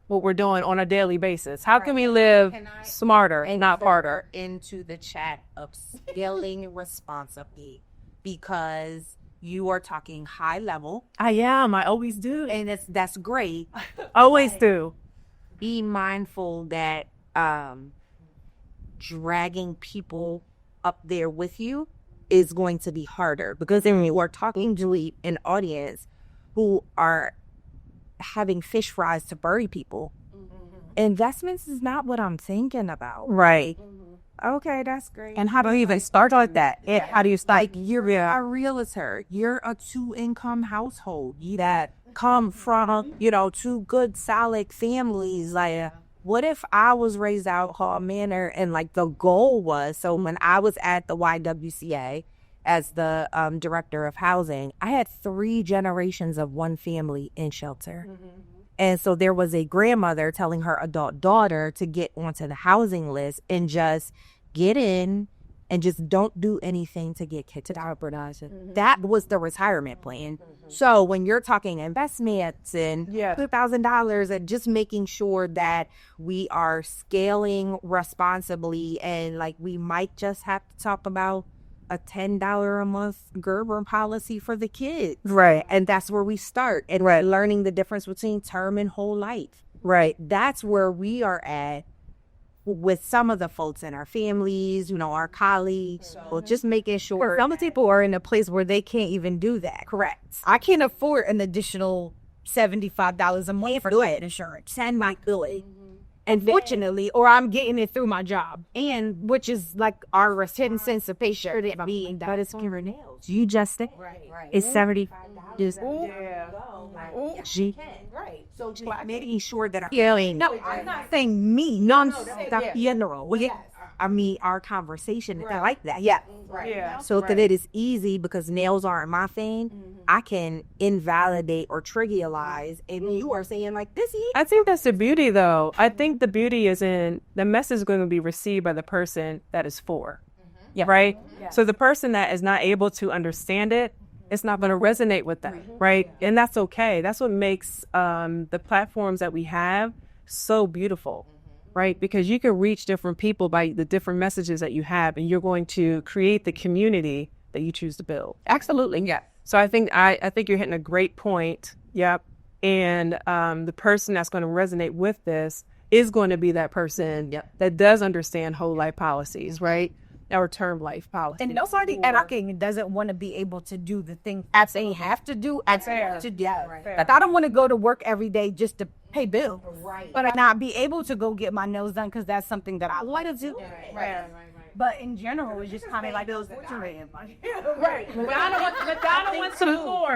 what we're doing on a daily basis. How can we live smarter and not harder? Into the chat of scaling responsibly, because you are talking high level. I am. I always do. And that's great. Always do. Be mindful that dragging people up there with you is going to be harder, because we're talking to an audience who are having fish fries to bury people. Investments is not what I'm thinking about. Right. Okay, that's great. And how do you even start with that? How do you start? Like, you're a realtor. You're a 2-income household. You that come from, two good, solid families. Like, what if I was raised out Hall Manor and like the goal was, so when I was at the YWCA as the director of housing, I had 3 generations of one family in shelter. And so there was a grandmother telling her adult daughter to get onto the housing list and just get in and just don't do anything to get kicked out. That was the retirement plan. So when you're talking investments and $2,000 and just making sure that we are scaling responsibly, and like we might just have to talk about a $10 a month Gerber policy for the kids. Right. And that's where we start. And learning the difference between term and whole life. Right. That's where we are at with some of the folks in our families, our colleagues. So just making sure. Some people are in a place where they can't even do that. Correct. I can't afford an additional $75 a month for life insurance. And my good. Unfortunately, or I'm getting it through my job, and which is like our 10 cents a patient. But it's your nails. You just think it's $75. Right. So just making sure that I'm not saying me. the funeral. I mean, our conversation is like that. So that it is easy, because nails aren't my thing. I can invalidate or trivialize, and you are saying like this. I think that's the beauty, though. I think the beauty is in the message is going to be received by the person that is for. Right. So the person that is not able to understand it, it's not going to resonate with them. Right. And that's okay. That's what makes the platforms that we have so beautiful. Right? Because you can reach different people by the different messages that you have, and you're going to create the community that you choose to build. Absolutely. Yeah. So I think you're hitting a great point. Yep. And the person that's going to resonate with this is going to be that person that does understand whole life policies, right? Or term life policy. And nobody advocating doesn't want to be able to do the things they have to do. But I don't want to go to work every day just to pay bills. But I not be able to go get my nails done because that's something that I like to do. But in general, it's just kind of like those Madonna went to the floor.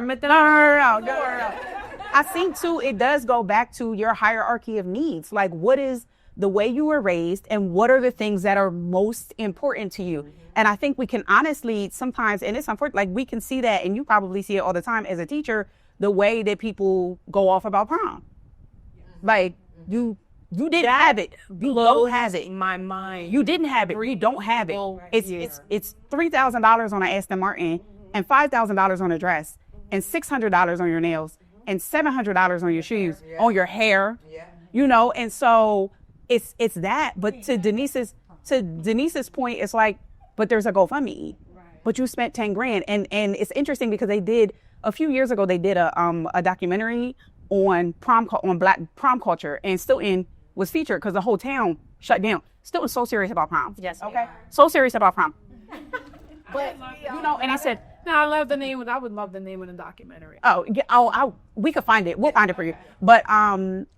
I think too, it does go back to your hierarchy of needs. Like, what is the way you were raised, and what are the things that are most important to you? And I think we can honestly sometimes, and it's unfortunate, like we can see that, and you probably see it all the time as a teacher, the way that people go off about prom. Like, you didn't have it. You don't have it. In my mind, You didn't have it. You don't have it. It's $3,000 on an Aston Martin, and $5,000 on a dress, and $600 on your nails, and $700 on your shoes, on your hair. And so it's that. But to Denise's point, it's like, but there's a GoFundMe. But you spent $10,000, and it's interesting because a few years ago they did a documentary on Black prom culture, and Stilton was featured because the whole town shut down. Stilton's so serious about prom. Yes. Okay. So serious about prom. But and I said, no, I love the name. I would love the name of the documentary. We could find it. We'll find it for you. But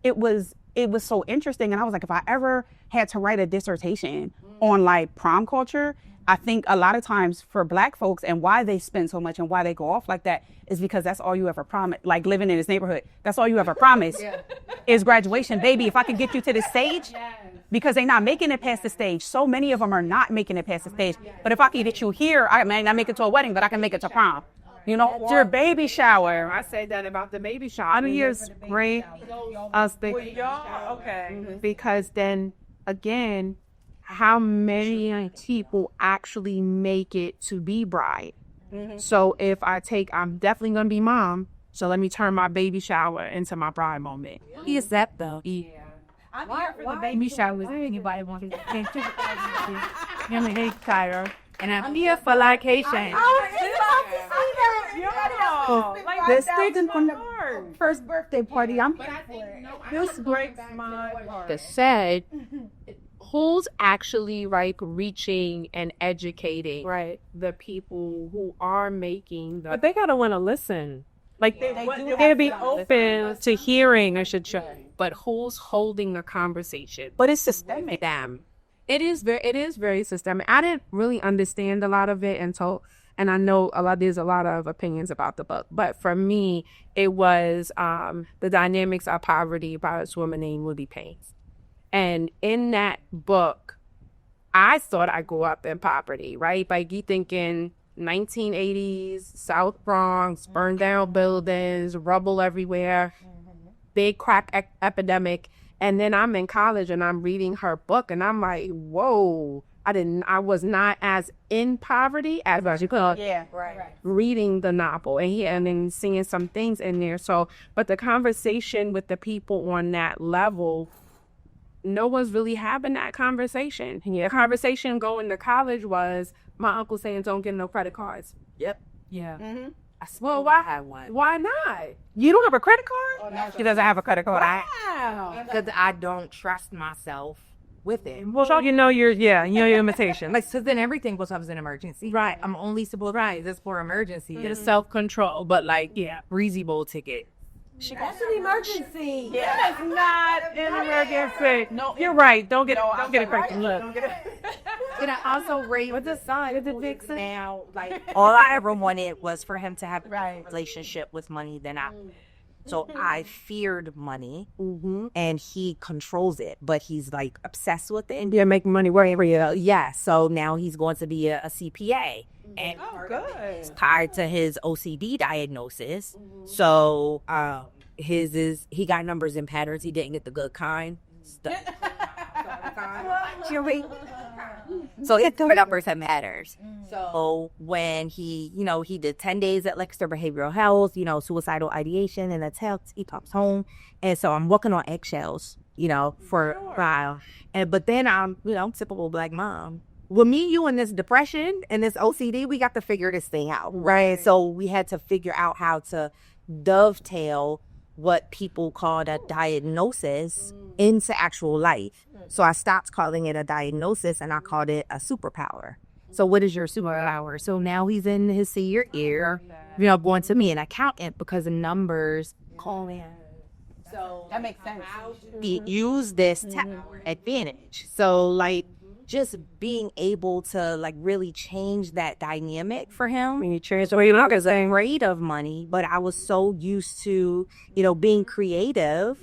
it was so interesting, and I was like, if I ever had to write a dissertation on like prom culture, I think a lot of times for Black folks, and why they spend so much and why they go off like that, is because that's all you ever promise. Like living in this neighborhood, that's all you ever promise is graduation, baby. If I could get you to the stage, because they're not making it past the stage. So many of them are not making it past the stage. But if I can get you here, I may not make it to a wedding, but I can make it to prom. Your baby shower. I say that about the baby shower. I think it's great. Because then again, how many people actually make it to be bride? So if I'm definitely going to be mom, so let me turn my baby shower into my bride moment. Is that though? Yeah. I'm here for the baby showers. Anybody wants to take pictures? I'm a Haitian Tyler, and I'm here for like Haitian. This is first birthday party. I'm here for it. This breaks my heart. The said, who's actually like reaching and educating the people who are making the. But they gotta want to listen. Like they'll be open to hearing, I should say. But who's holding the conversation? But it's systemic. Them. It is very systemic. I didn't really understand a lot of it and I know there's a lot of opinions about the book, but for me, it was The Dynamics of Poverty by this woman named Libby Paynes. And in that book, I thought I grew up in poverty, right? Like you thinking 1980s, South Bronx, burned down buildings, rubble everywhere, big crack epidemic. And then I'm in college and I'm reading her book and I'm like, whoa, I was not as in poverty as you could. Yeah, right. Reading the novel and then seeing some things in there. So, but the conversation with the people on that level, no one's really having that conversation. The conversation going to college was my uncle saying, don't get no credit cards. Yep. Yeah. Mm-hmm. Well, I have one. Why not? You don't have a credit card? Oh, no, she doesn't have a credit card. Wow. Because I don't trust myself with it. Well, you know your limitation. Like, so then everything becomes an emergency. Right. I'm only supposed to this for emergency. Get a self-control, but Breezy Bowl ticket. That's an emergency. Yeah, it's not an emergency. No, you're right. Don't get it crazy. Look. And I also raised with the son to fix it. Now, like, all I ever wanted was for him to have a relationship with money. So I feared money, and he controls it, but he's like obsessed with it. Yeah, making money wherever you go. Yeah, so now he's going to be a CPA. And it's tied to his OCD diagnosis. So he got numbers and patterns. He didn't get the good kind. So it's the numbers that matters. So when he did 10 days at Lexter Behavioral Health, suicidal ideation and attempts, he comes home. And so I'm walking on eggshells, for a while. But then I'm, typical Black mom. With me, you, and this depression and this OCD, we got to figure this thing out, right? So we had to figure out how to dovetail what people called a diagnosis into actual life. So I stopped calling it a diagnosis and I called it a superpower. So what is your superpower? So now he's in his senior year, going to me an accountant because the numbers call in. So that makes sense. He used this to our advantage. So just being able to really change that dynamic for him. When you transfer, you're not afraid of money, but I was so used to, being creative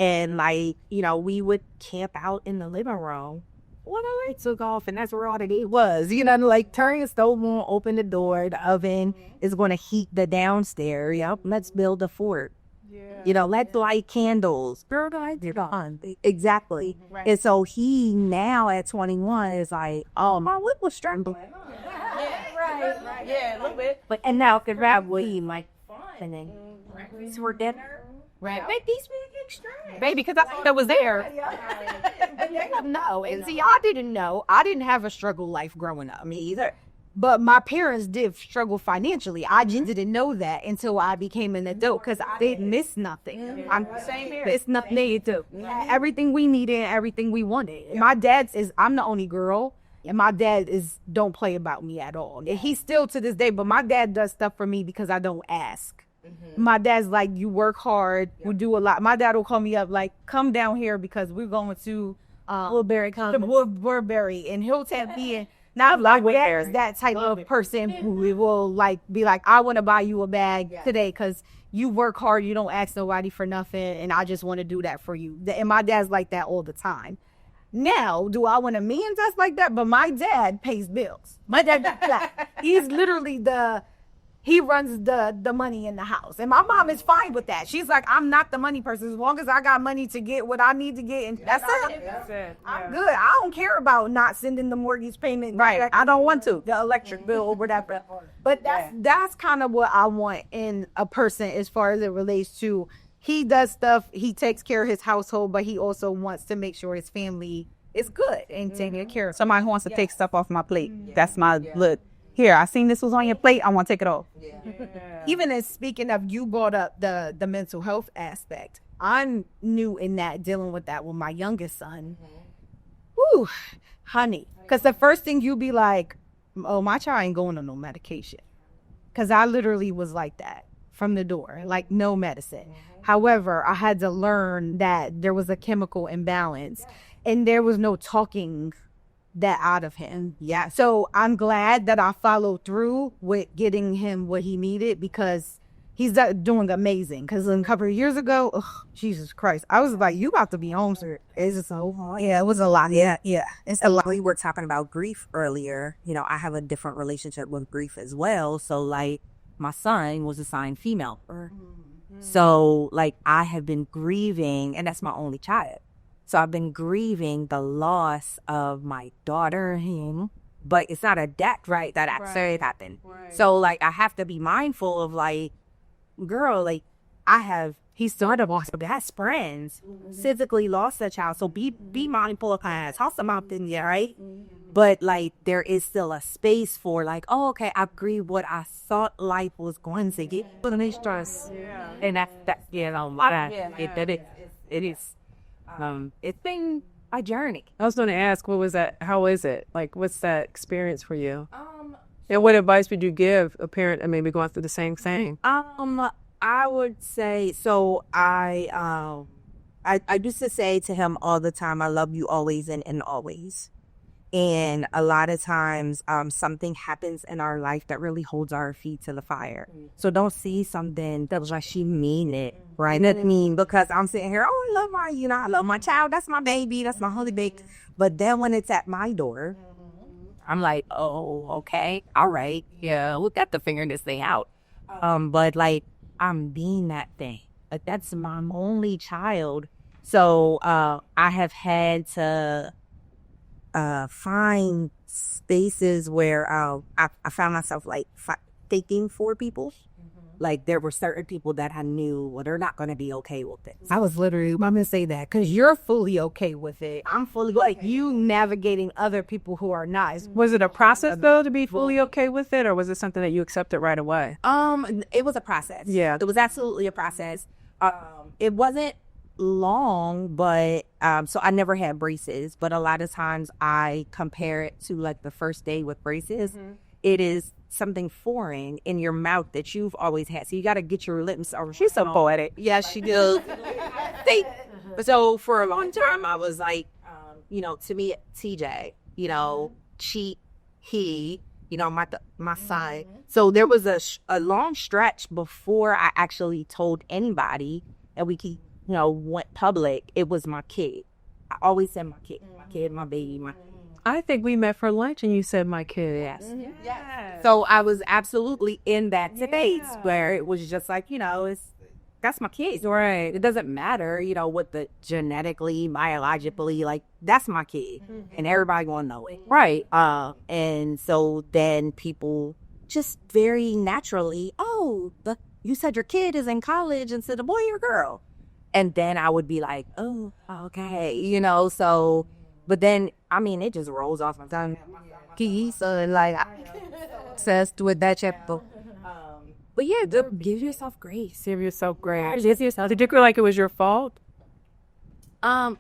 and we would camp out in the living room. Well, the lights took off and that's where all the day was, turn the stove on, open the door, the oven is going to heat the downstairs. Yep. Let's build a fort. Yeah. Let's light candles. Girl, guys, they're gone. Exactly. Right. And so he now at 21 is like, oh, my lip was struggling. Yeah, right. Yeah, a little bit. But and now could grab we like fun and then breakfast for dinner. Right. Make these big extra. Baby, because I thought that was there. No, and see, I didn't know. I didn't have a struggle life growing up. Me either. But my parents did struggle financially. I just didn't know that until I became an adult because I didn't miss nothing. I'm same here. It's nothing needed too. Everything we needed, everything we wanted. My dad's I'm the only girl, and my dad don't play about me at all. And he's still to this day, but my dad does stuff for me because I don't ask. My dad's like, you work hard, we do a lot. My dad will call me up like, come down here because we're going to Woodbury Commons. Woodbury, and he'll tap me in. Now, that's that type of person who will be like, I want to buy you a bag today because you work hard, you don't ask nobody for nothing, and I just want to do that for you. And my dad's like that all the time. Now, do I want a man that's like that? But my dad pays bills. My dad, he's literally he runs the money in the house. And my mom is fine with that. She's like, I'm not the money person. As long as I got money to get what I need to get, and that's it. Yeah. I'm good. I don't care about not sending the mortgage payment. Right. I don't want to. The electric bill or whatever. But that's kind of what I want in a person as far as it relates to. He does stuff. He takes care of his household, but he also wants to make sure his family is good and taking care of. Somebody who wants to take stuff off my plate. That's my look. Here, I seen this was on your plate. I want to take it off. Yeah. Even as speaking of, you brought up the mental health aspect. I'm new in that, dealing with that with my youngest son. Whew, honey. Because the first thing you be like, oh, my child ain't going on no medication. Because I literally was like that from the door, like no medicine. However, I had to learn that there was a chemical imbalance and there was no talking that out of him. Yeah. So I'm glad that I followed through with getting him what he needed, because he's doing amazing. Because a couple of years ago, Jesus Christ, I was like, you about to be home, sir. It's just so hard. Yeah, it was a lot. Yeah. It's a lot. We were talking about grief earlier. You know, I have a different relationship with grief as well. So, like, my son was assigned female. So, like, I have been grieving, and that's my only child. So I've been grieving the loss of my daughter, him, but it's not a death, right? That actually happened. Right. So, like, I have to be mindful of, like, girl, like, he's sort of also best friends, physically lost a child. So be mindful of kind of toss them out in there, right? But, like, there is still a space for, like, oh, okay, I agree what I thought life was going to get. But it's stress. Yeah. And that you know, it is. It's been a journey. I was going to ask, what was that? How is it? Like, what's that experience for you? And what advice would you give a parent that may be going through the same thing? I would say, so I used to say to him all the time, I love you always and always. And a lot of times, something happens in our life that really holds our feet to the fire. So don't see something that was like, she mean it, right? That mean, because I'm sitting here, I love my child. That's my baby. That's my holy baby. But then when it's at my door, I'm like, oh, okay. All right. Yeah, we got to figure this thing out. But, like, I'm being that thing. Like, that's my only child. So I have had to find spaces where I found myself, like, thinking for people. Like, there were certain people that I knew, well, they're not going to be okay with it. I was literally, I'm going to say that, because you're fully okay with it. I'm fully, like, you navigating other people who are not. Was it a process, though, to be fully okay with it, or was it something that you accepted right away? It was a process. Yeah. It was absolutely a process. It wasn't long, but so I never had braces, but a lot of times I compare it to, like, the first day with braces. It is something foreign in your mouth that you've always had, so you got to get your lips over. She's so poetic. Yes, she does. So for a long time I was like, to me, TJ, he, my son. So there was a long stretch before I actually told anybody, and we went public. It was my kid. I always said my kid, my baby, I think we met for lunch and you said my kid. Yes. So I was absolutely in that space where it was just like, that's my kid. Right. It doesn't matter, what the genetically, biologically, like, that's my kid. And everybody gonna know it. Right. And so then people just very naturally, you said your kid is in college instead of boy or girl. And then I would be like, oh, okay, so... But then, it just rolls off my tongue. So, like, obsessed with that chapter. But yeah, give yourself grace. Give yourself grace. Did you feel like it was your fault?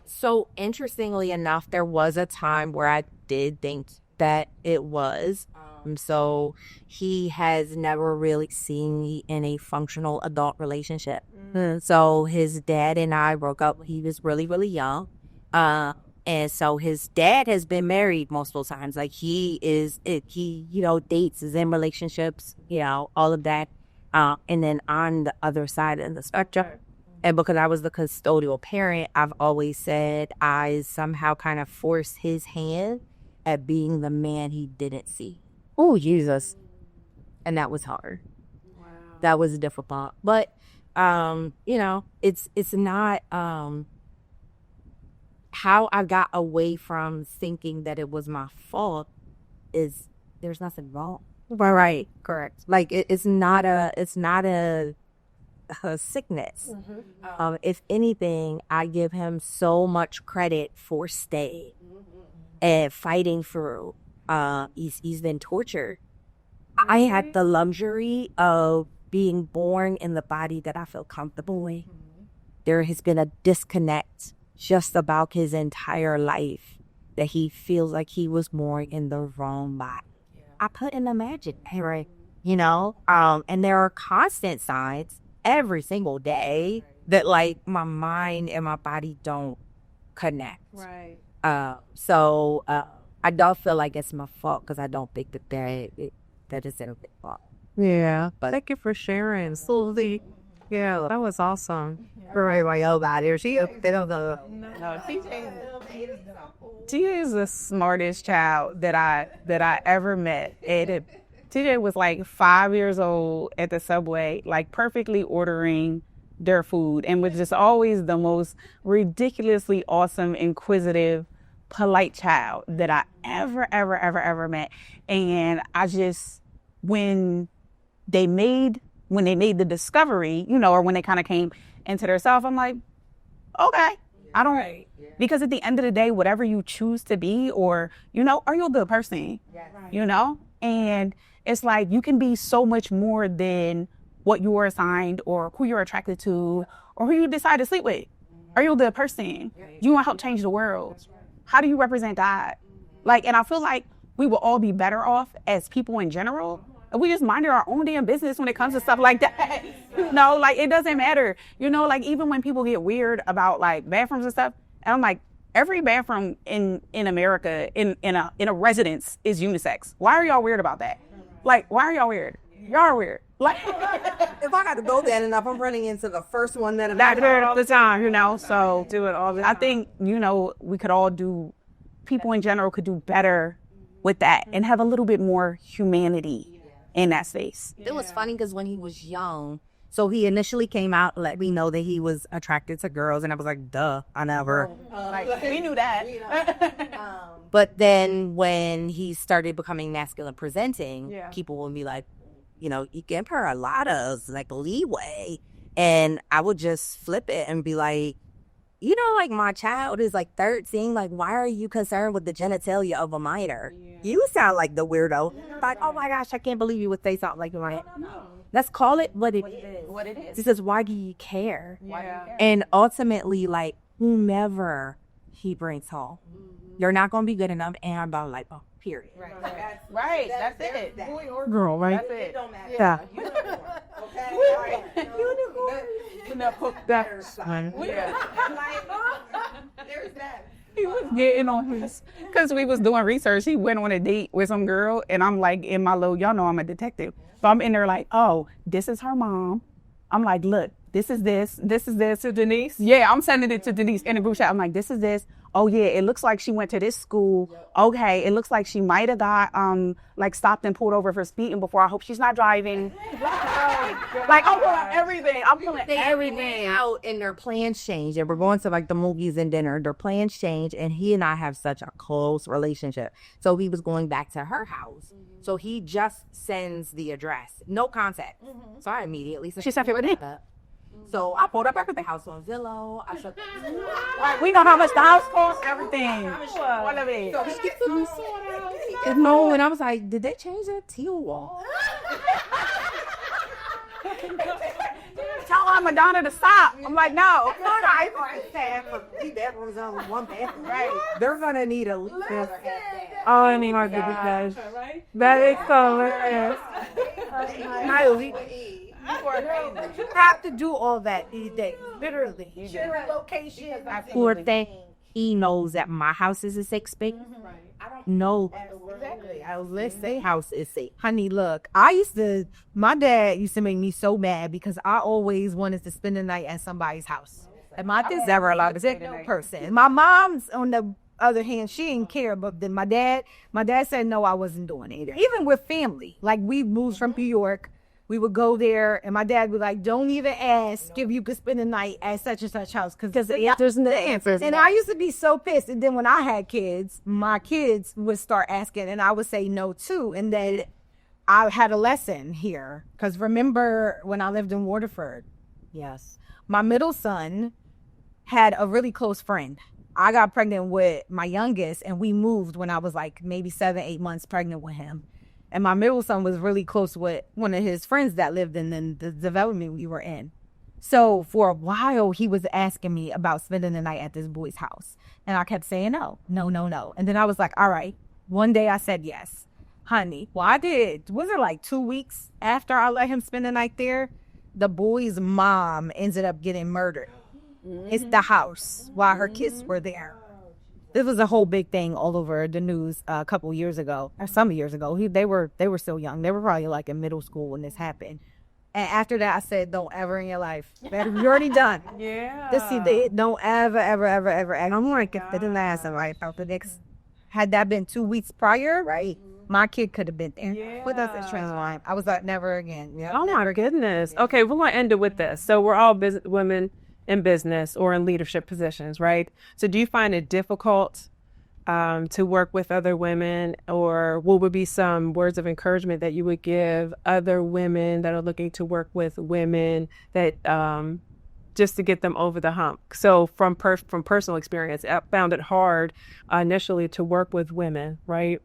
So interestingly enough, there was a time where I did think that it was. So he has never really seen me in a functional adult relationship. So his dad and I broke up. He was really, really young. And so his dad has been married multiple times. Like, he dates, is in relationships, all of that. And then on the other side of the spectrum, and because I was the custodial parent, I've always said I somehow kind of forced his hand at being the man he didn't see. Oh, Jesus. And that was hard. Wow. That was difficult. But, it's not... how I got away from thinking that it was my fault is there's nothing wrong. Right. Correct. Like, it's not a sickness. If anything, I give him so much credit for staying and fighting through. He's been tortured. I had the luxury of being born in the body that I feel comfortable in. There has been a disconnect just about his entire life, that he feels like he was born in the wrong body. I put in the magic, right? And there are constant signs every single day that, like, my mind and my body don't connect. Right. So I don't feel like it's my fault because I don't think that it's a big fault. Yeah. But thank you for sharing, Susie. Yeah, that was awesome. TJ is the smartest child that I ever met. TJ was like 5 years old at the Subway, like perfectly ordering their food, and was just always the most ridiculously awesome, inquisitive, polite child that I ever met. And I just, when they made the discovery, or when they kind of came into their self, I'm like, okay, I don't, because at the end of the day, whatever you choose to be, or, are you a good person? And it's like, you can be so much more than what you were assigned or who you're attracted to or who you decide to sleep with. Are you a good person? You want to help change the world? How do you represent God? And I feel like we will all be better off as people in general if we just minded our own damn business when it comes to stuff like that. It doesn't matter. Even when people get weird about bathrooms and stuff, and I'm like, every bathroom in America in a residence is unisex. Why are y'all weird about that? Why are y'all weird? Y'all are weird. If I got to go there enough, I'm running into the first one that I do it all the time, So do it all the time. I think, we could all people in general could do better with that and have a little bit more humanity in that space. It was funny because when he was young, so he initially came out, let me know that he was attracted to girls, and I was like, duh, I never. We knew that. But then when he started becoming masculine presenting, people would be like, you give her a lot of leeway. And I would just flip it and be like, my child is 13. Why are you concerned with the genitalia of a minor? Yeah. You sound like the weirdo. Oh my gosh, I can't believe you would say something like that. No. Let's call it what it is. He says, why do you care? Yeah. And ultimately, whomever he brings home, you're not going to be good enough. And I'm about period. Right. That's it. Boy or girl, right? That's it. It don't matter. Yeah. Unicorn. There's that. He was getting on his, because we was doing research. He went on a date with some girl, and I'm in my little, y'all know I'm a detective. So I'm in there oh, this is her mom. I'm like, look, this is this to Denise. Yeah, I'm sending it to Denise in the group chat. I'm like, this is this. Oh yeah, it looks like she went to this school. Okay, it looks like she might have got stopped and pulled over for speeding before. I hope she's not driving. I'm pulling everything. I'm pulling everything out, and their plans change. And we're going to the movies and dinner. Their plans change, and he and I have such a close relationship. So he was going back to her house. So he just sends the address, no contact. So I immediately said, she sent it. So I pulled up everything, house on Zillow. We know how much the house costs, everything. All of it. No, and I was like, did they change that teal wall? Tell Madonna to stop. I'm like, no. I stand for 3 bedrooms on 1 bathroom. Right. They're gonna need a lease. Oh, I need my good guys. That is hilarious. You have to do all that these days, literally. Share location. Poor thing. He knows that my house is a safe space. I don't know. Exactly. Let's say house is safe. Honey, look, my dad used to make me so mad because I always wanted to spend the night at somebody's house. And my dad's never allowed to take no person. My mom's, on the other hand, she didn't care, but then my dad said no, I wasn't doing it. Even with family, we moved from New York. We would go there, and my dad would don't even ask if you could spend the night at such and such house, because there's no answers. And I used to be so pissed. And then when I had kids, my kids would start asking, and I would say no too. And then I had a lesson here, because remember when I lived in Waterford? Yes. My middle son had a really close friend. I got pregnant with my youngest, and we moved when I was maybe 7-8 months pregnant with him. And my middle son was really close with one of his friends that lived in the development we were in. So for a while, he was asking me about spending the night at this boy's house. And I kept saying no. And then I was like, all right. One day I said yes. Honey, well, I did. Was it 2 weeks after I let him spend the night there? The boy's mom ended up getting murdered. It's the house while her kids were there. This was a whole big thing all over the news a couple years ago, or some years ago. They were still young. They were probably like in middle school when this happened. And after that, I said, don't ever in your life. You're already done. Yeah. Don't ever. And I'm like, if it didn't last, right? After next, had that been 2 weeks prior, right? My kid could have been there with us at Transline. I was like, never again. Yeah. Oh my goodness. Okay, we're going to end it with this. So we're all women in business or in leadership positions, right? So do you find it difficult to work with other women, or what would be some words of encouragement that you would give other women that are looking to work with women that just to get them over the hump? So from personal experience, I found it hard initially to work with women, right?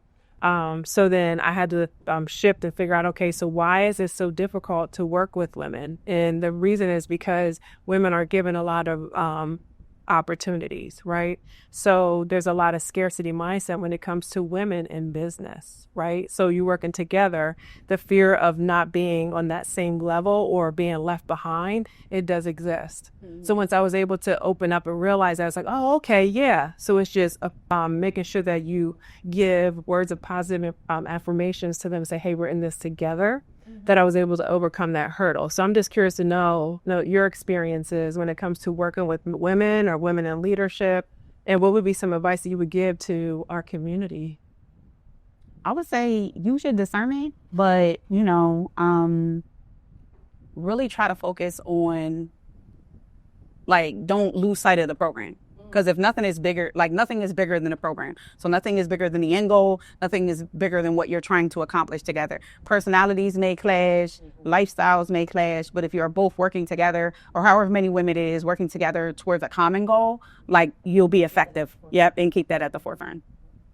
So then I had to shift and figure out, okay, so why is it so difficult to work with women? And the reason is because women are given a lot of opportunities, right? So there's a lot of scarcity mindset when it comes to women in business, right? So you're working together, the fear of not being on that same level or being left behind, it does exist. So once I was able to open up and realize, I was like, oh, okay, yeah. So it's just making sure that you give words of positive affirmations to them and say, hey, we're in this together, that I was able to overcome that hurdle. So I'm just curious to know your experiences when it comes to working with women or women in leadership, and what would be some advice that you would give to our community? I would say use your discernment, but, really try to focus on, don't lose sight of the program. Because if nothing is bigger than the program. So nothing is bigger than the end goal. Nothing is bigger than what you're trying to accomplish together. Personalities may clash, lifestyles may clash, but if you're both working together, or however many women it is working together towards a common goal, you'll be effective. Yep, and keep that at the forefront.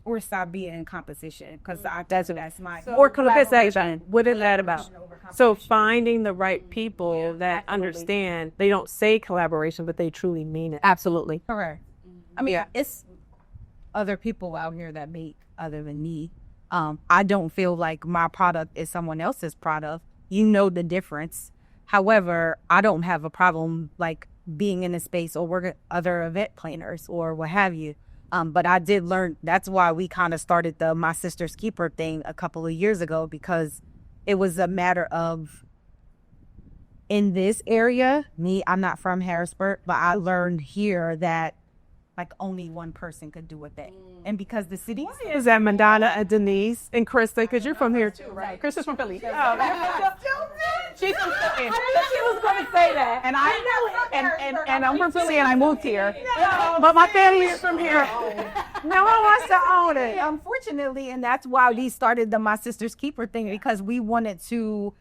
Or stop being in competition, because that's my... Or collaboration. What is that about? So finding the right people that understand, they don't say collaboration, but they truly mean it. Absolutely. Correct. I mean, it's other people out here that make other than me. I don't feel like my product is someone else's product. You know the difference. However, I don't have a problem being in a space or working with other event planners or what have you. But I did learn, that's why we kind of started the My Sister's Keeper thing a couple of years ago, because it was a matter of, in this area, I'm not from Harrisburg, but I learned here that only one person could do a thing. And because the city... Why is that Madonna and Denise and Krista? Because you're from here too, right? Krista's from Philly. She's from Philly. She was going to say that. And I'm from Philly and I moved here. But my family is from here. No one wants to own it. Unfortunately, and that's why we started the My Sister's Keeper thing, because we wanted to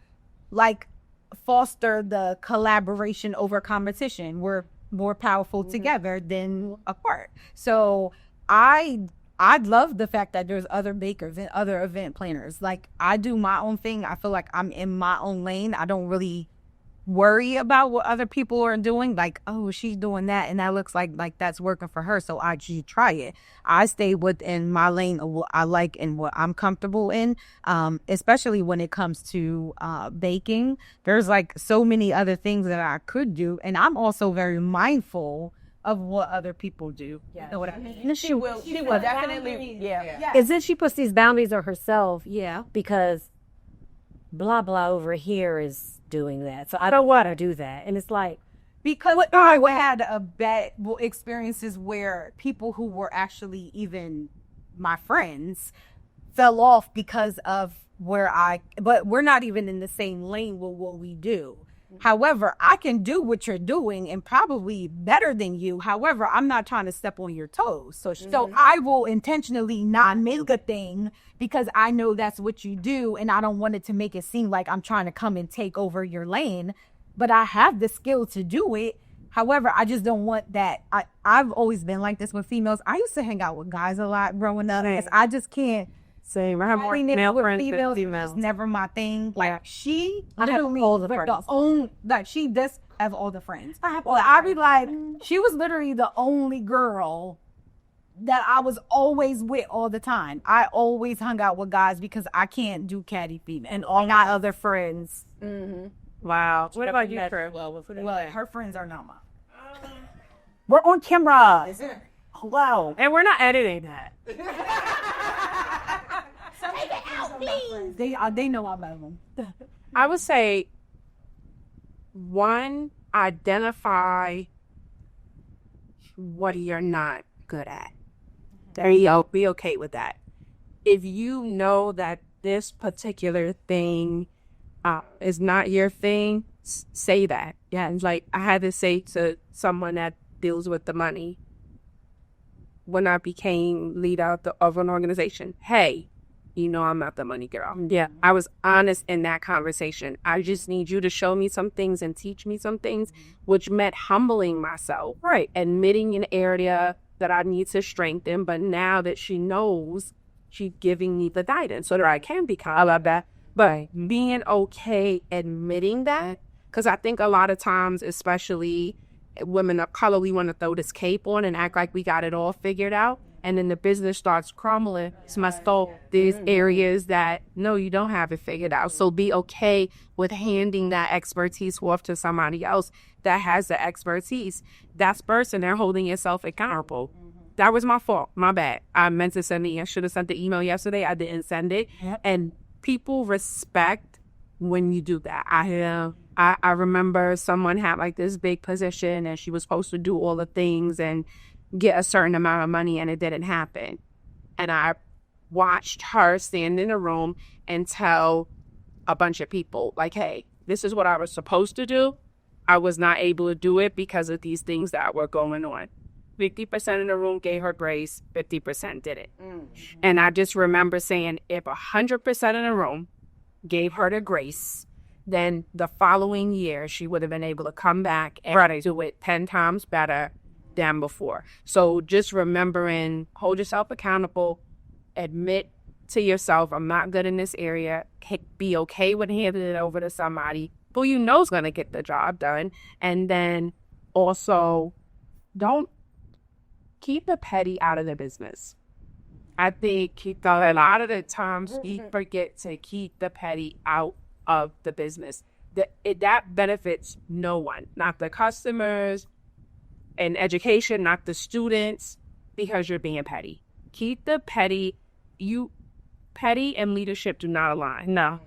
foster the collaboration over competition. We're more powerful together than apart. So I love the fact that there's other bakers and other event planners. I do my own thing. I feel like I'm in my own lane. I don't really worry about what other people are doing. Oh, she's doing that and that looks like that's working for her, so I should try it. I stay within my lane of what I like and what I'm comfortable in, especially when it comes to baking. There's so many other things that I could do, and I'm also very mindful of what other people do. Yeah. You know what I mean? She will definitely, yeah. And then she puts these boundaries on herself, because blah, blah over here is doing that. So I don't want to do that. And it's because I had a bad experiences where people who were actually even my friends fell off because of but we're not even in the same lane with what we do. However, I can do what you're doing and probably better than you. However, I'm not trying to step on your toes. So I will intentionally not make a thing because I know that's what you do. And I don't want it to make it seem like I'm trying to come and take over your lane. But I have the skill to do it. However, I just don't want that. I've always been like this with females. I used to hang out with guys a lot growing up. I just can't. Same. I have more male friends than females. It's never my thing. She I have all the friends. She does have all the friends. I'd be like, she was literally the only girl that I was always with all the time. I always hung out with guys because I can't do catty female. And all my other friends. Mm-hmm. Wow. What about you, Trev? Well, her friends are not mine. We're on camera. Is it? Wow. And we're not editing that. They know I love them. I would say, one, identify what you're not good at. There you go. Be okay with that. If you know that this particular thing is not your thing, say that. Yeah, it's like I had to say to someone that deals with the money when I became leader of an organization, hey, you know I'm not the money girl. Yeah, I was honest in that conversation. I just need you to show me some things and teach me some things, which meant humbling myself. Right. Admitting an area that I need to strengthen, but now that she knows, she's giving me the guidance so that I can become. I love that. But being okay admitting that, because I think a lot of times, especially women of color, we want to throw this cape on and act like we got it all figured out. And then the business starts crumbling. So must throw these areas that, no, you don't have it figured out. So be okay with handing that expertise off to somebody else that has the expertise. That's person, they're holding yourself accountable. That was my fault. My bad. I meant to send it. I should have sent the email yesterday. I didn't send it. And people respect when you do that. I remember someone had like this big position and she was supposed to do all the things and get a certain amount of money, and it didn't happen. And I watched her stand in a room and tell a bunch of people, like, hey, this is what I was supposed to do. I was not able to do it because of these things that were going on. 50% in the room gave her grace, 50% didn't. And I just remember saying, if 100% in the room gave her the grace, then the following year she would have been able to come back and do it 10 times better than before. So just remembering, hold yourself accountable, admit to yourself, I'm not good in this area, be okay with handing it over to somebody who you know is going to get the job done. And then also, don't keep the petty out of the business. I think a lot of the times we forget to keep the petty out of the business. That benefits no one, not the customers, and education, not the students, because you're being petty. Keep the petty. Petty and leadership do not align. No,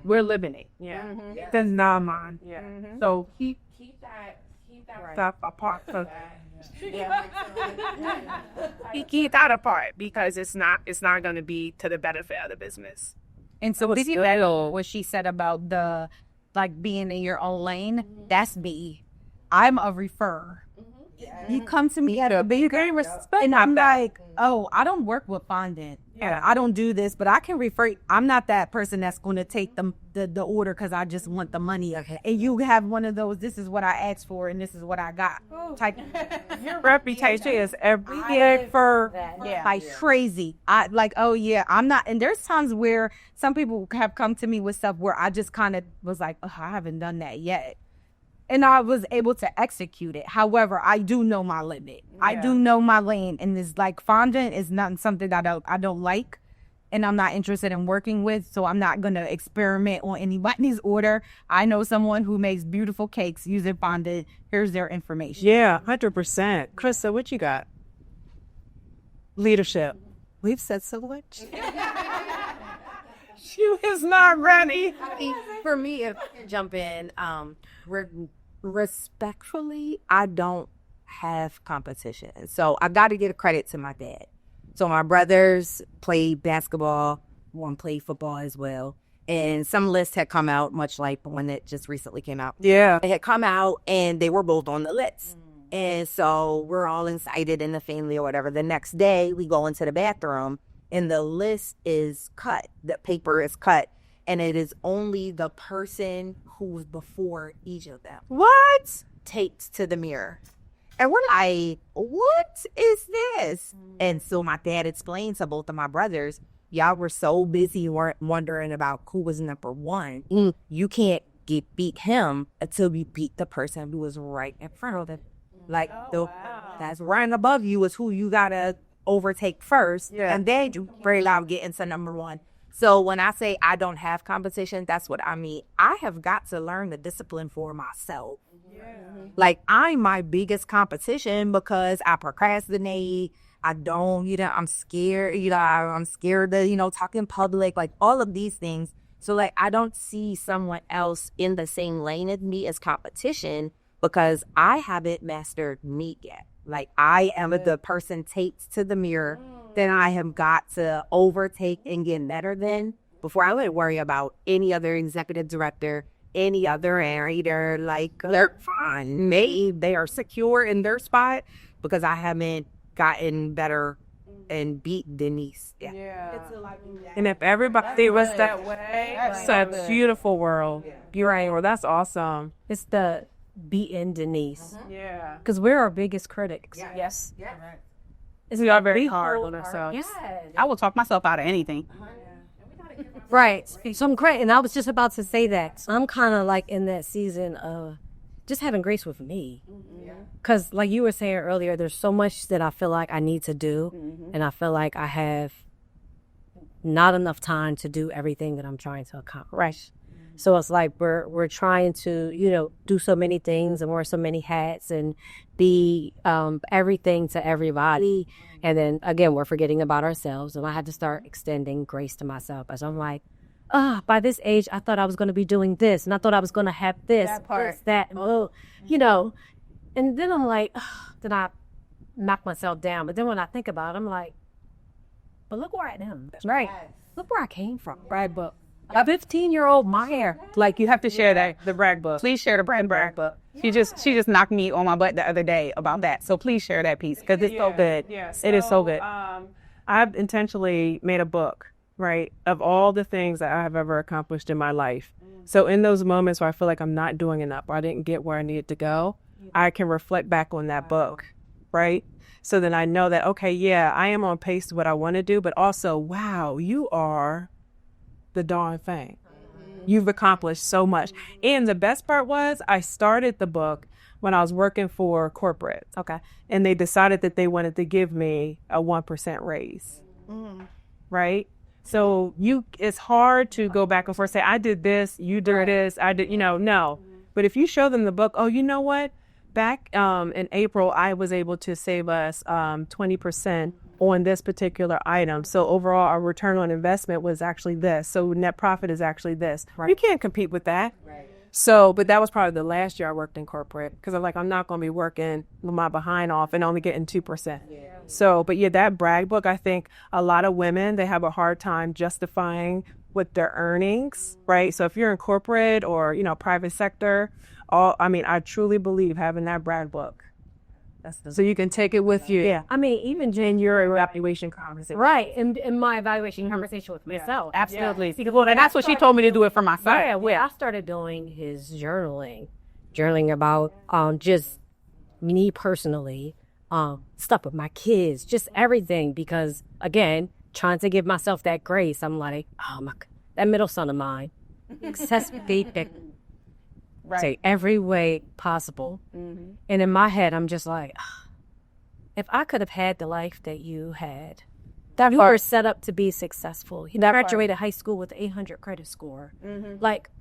we're living it. Yeah, it does not align. Yeah, so keep that stuff apart. Keep that apart because it's not going to be to the benefit of the business. And so did you know what she said about the being in your own lane? That's me. I'm a referrer. You come to me at a bigger respect, and I'm like, oh, I don't work with fondant. Yeah, I don't do this, but I can refer. I'm not that person that's going to take the order because I just want the money. Okay. And you have one of those, this is what I asked for and this is what I got. Type. Your reputation is every for like crazy. I like, oh yeah, I'm not. And there's times where some people have come to me with stuff where I just kind of was like, oh, I haven't done that yet. And I was able to execute it. However, I do know my limit. Yeah. I do know my lane. And this fondant is not something that I don't like. And I'm not interested in working with. So I'm not going to experiment on anybody's order. I know someone who makes beautiful cakes using fondant. Here's their information. Yeah, 100%. Krista, what you got? Leadership. We've said so much. She is not ready. For me, if I jump in, respectfully, I don't have competition. So I got to give credit to my dad. So my brothers played basketball, one played football as well. And some lists had come out, much like the one that just recently came out. Yeah. They had come out and they were both on the list. And so we're all excited in the family or whatever. The next day we go into the bathroom and the list is cut. The paper is cut. And it is only the person who was before each of them. What? Taped to the mirror. And we're like, what is this? And so my dad explained to both of my brothers, y'all were so busy wondering about who was number one. You can't beat him until you beat the person who was right in front of him. That's right above you is who you got to overtake first. Yeah. And then you very loud get into number one. So when I say I don't have competition, that's what I mean. I have got to learn the discipline for myself. Yeah. Like, I'm my biggest competition because I procrastinate. I don't, I'm scared, I'm scared to, talk in public, like all of these things. So like, I don't see someone else in the same lane as me as competition because I haven't mastered me yet. Like I am the person taped to the mirror that I have got to overtake and get better than before I would worry about any other executive director, any other editor. Like they're fine. Maybe they are secure in their spot because I haven't gotten better and beat Denise. Yeah. And if everybody was that way, it's a beautiful world. You're right. Well, that's awesome. It's the beating Denise. Yeah. Because we're our biggest critics. Yes. It's We are very hard on ourselves. Yes. I will talk myself out of anything. Right. So I'm great. And I was just about to say that. I'm kind of like in that season of just having grace with me. Because like you were saying earlier, there's so much that I feel like I need to do. And I feel like I have not enough time to do everything that I'm trying to accomplish. So it's like we're trying to, do so many things and wear so many hats and be everything to everybody. And then again, we're forgetting about ourselves. And I had to start extending grace to myself as I'm like, by this age, I thought I was going to be doing this. And I thought I was going to have this, that, and then I'm like, then I knock myself down. But then when I think about it, I'm like, but look where I am. Right. Look where I came from. Brag book. A 15-year-old Meyer. Like you have to share that, the brag book. Please share the brag book. She just knocked me on my butt the other day about that. So please share that piece because it's so good. Yeah, it is so good. I've intentionally made a book, right, of all the things that I have ever accomplished in my life. So in those moments where I feel like I'm not doing enough or I didn't get where I needed to go, I can reflect back on that book, right? So then I know that, okay, yeah, I am on pace to what I want to do, but also, wow, you are the darn thing. You've accomplished so much. And the best part was I started the book when I was working for corporate. Okay. And they decided that they wanted to give me a 1% raise. Right? So it's hard to go back and forth, say, I did this, you did this, I did, no. But if you show them the book, oh, you know what? Back in April, I was able to save us 20% on this particular item. So overall, our return on investment was actually this. So net profit is actually this. Right. You can't compete with that. Right. So, but that was probably the last year I worked in corporate because I'm not going to be working my behind off and only getting 2%. Yeah. So, but yeah, that brag book, I think a lot of women, they have a hard time justifying with their earnings, right? So if you're in corporate or, private sector, I truly believe having that brag book. So you can take it with you. Yeah. I mean, even Jen, your evaluation conversation. Right. In my evaluation conversation with myself. Yeah. Absolutely. Yeah. Because, and that's what she told me to do it for myself. Yeah. Well, I started doing his journaling about just me personally, stuff with my kids, just everything. Because again, trying to give myself that grace, I'm like, oh my, that middle son of mine, excessively right. Say every way possible. Mm-hmm. And in my head, I'm just like, if I could have had the life that you had, you were set up to be successful. You graduated high school with an 800 credit score. Mm-hmm. Like,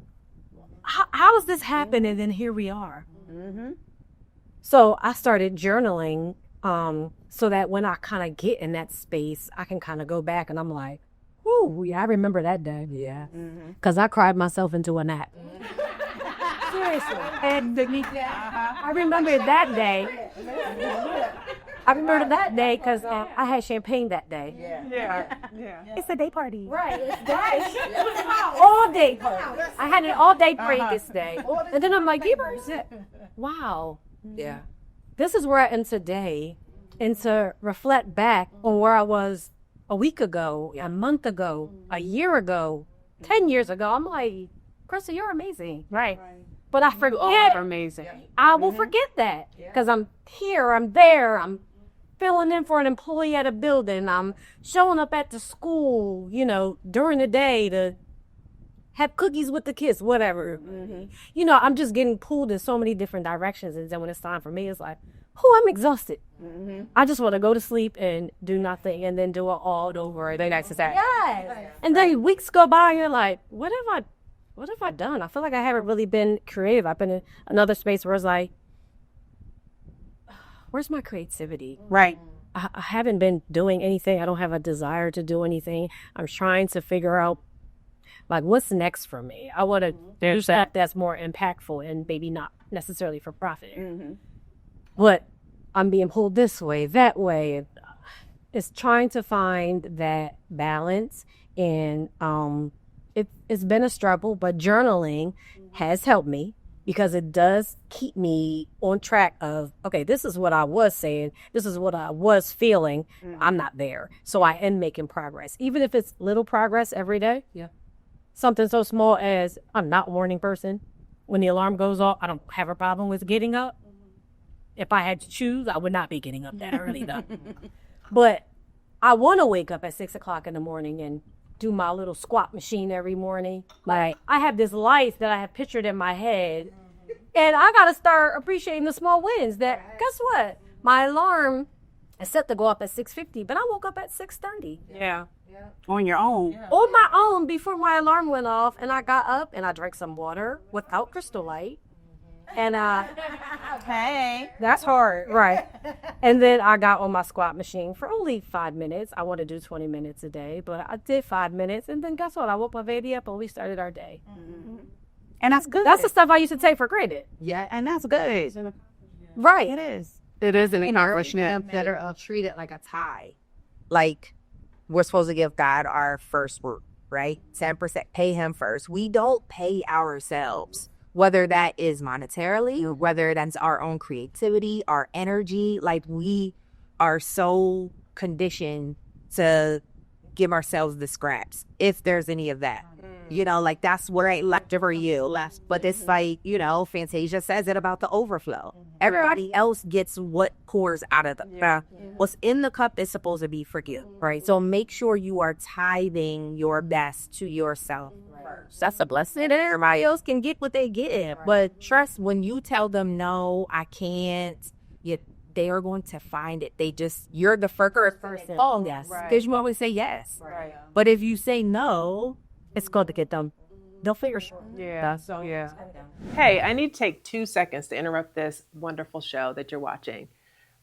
how does this happen? And then here we are. Mm-hmm. So I started journaling so that when I kind of get in that space, I can kind of go back and I'm like, ooh, yeah, I remember that day. Yeah. Because I cried myself into a nap. Seriously. And I remember that day. I remember that day because I had champagne that day. Yeah. It's a day party. Right. It was an all-day party. I had an all-day party this day. And then I'm like, wow. Yeah. This is where I am today. And to reflect back on where I was a week ago, a month ago, a year ago, 10 years ago, I'm like, Krista, you're amazing. Right. But I forget. You're amazing. I will forget that because I'm here, I'm there, I'm filling in for an employee at a building, I'm showing up at the school, during the day to have cookies with the kids, whatever. Mm-hmm. I'm just getting pulled in so many different directions. And then when it's time for me, it's like, I'm exhausted. Mm-hmm. I just want to go to sleep and do nothing and then do it all over again. Yes. And then weeks go by and you're like, what have I done? I feel like I haven't really been creative. I've been in another space where it's like, where's my creativity? Right. I haven't been doing anything. I don't have a desire to do anything. I'm trying to figure out, like, what's next for me. I want to do something that's more impactful and maybe not necessarily for profit. But I'm being pulled this way, that way. It's trying to find that balance. And it's been a struggle, but journaling has helped me because it does keep me on track of, okay, this is what I was saying. This is what I was feeling. I'm not there. So I am making progress. Even if it's little progress every day. Yeah. Something so small as I'm not a morning person. When the alarm goes off, I don't have a problem with getting up. If I had to choose, I would not be getting up that early though. But I want to wake up at 6 o'clock in the morning and do my little squat machine every morning. Like, I have this life that I have pictured in my head, and I got to start appreciating the small wins. That, guess what? My alarm is set to go up at 6:50, but I woke up at 6:30. Yeah. On your own. On my own before my alarm went off, and I got up and I drank some water without Crystal Light. And Hey, that's hard. right. And then I got on my squat machine for only 5 minutes. I want to do 20 minutes a day, but I did 5 minutes. And then guess what? I woke my baby up and we started our day. And that's good. That's the stuff I used to take for granted. Yeah, and that's good. Right. It is. It is an Them that are treated like a tie. Like, we're supposed to give God our first work, right? 10%, pay him first. We don't pay ourselves, whether that is monetarily, whether that's our own creativity, our energy. Like, we are so conditioned to give ourselves the scraps, if there's any of that. You know, like, that's where ain't left over you. But it's like, you know, Fantasia says it about the overflow. Everybody else gets what pours out of them. What's in the cup is supposed to be for you, right? So make sure you are tithing your best to yourself first. That's a blessing, and everybody else can get what they get. But trust, when you tell them, no, I can't, they are going to find it. You're the first person. Oh, yes. Because you always say yes. Right. But if you say no, it's going to get them. They'll figure it out. Yeah. So, yeah. Hey, I need to take 2 seconds to interrupt this wonderful show that you're watching.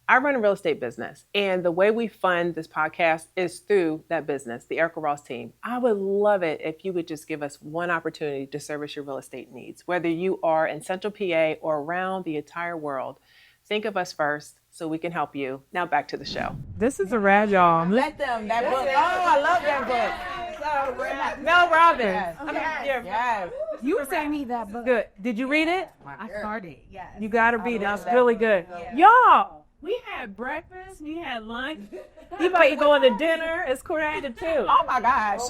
I run a real estate business, and the way we fund this podcast is through that business, the Erica Rawls team. I would love it if you would just give us one opportunity to service your real estate needs, whether you are in Central PA or around the entire world. Think of us first so we can help you. Now back to the show. This is a rad, y'all. Let them. That book. Oh, I love that book. Mel Robbins. Yes. You sent me that book. Good. Did you read it? I started. Yes. You got to read it. It's really good. Y'all, we had breakfast. We had lunch. You might be going to dinner. It's 2:45. Oh my gosh.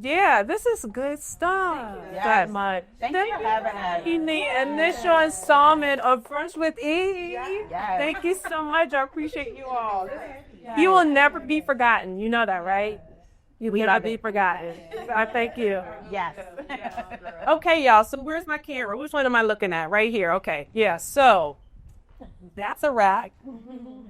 Yeah, this is good stuff. Yes. Thank you for having us. In the initial installment of Brunch with E. Yes. Thank you so much. I appreciate you all. You will never be forgotten. You know that, right? You will not be forgotten. I thank you. Yes. Okay, y'all. So where's my camera? Which one am I looking at? Right here. Okay. Yeah. So that's a wrap.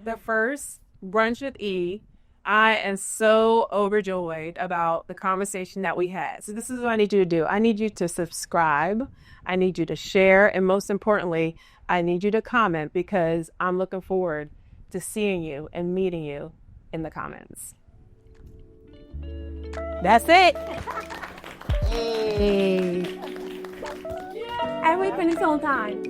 The first Brunch with E. I am so overjoyed about the conversation that we had. So this is what I need you to do. I need you to subscribe. I need you to share. And most importantly, I need you to comment, because I'm looking forward to seeing you and meeting you in the comments. That's it. Hey. And we finished on time.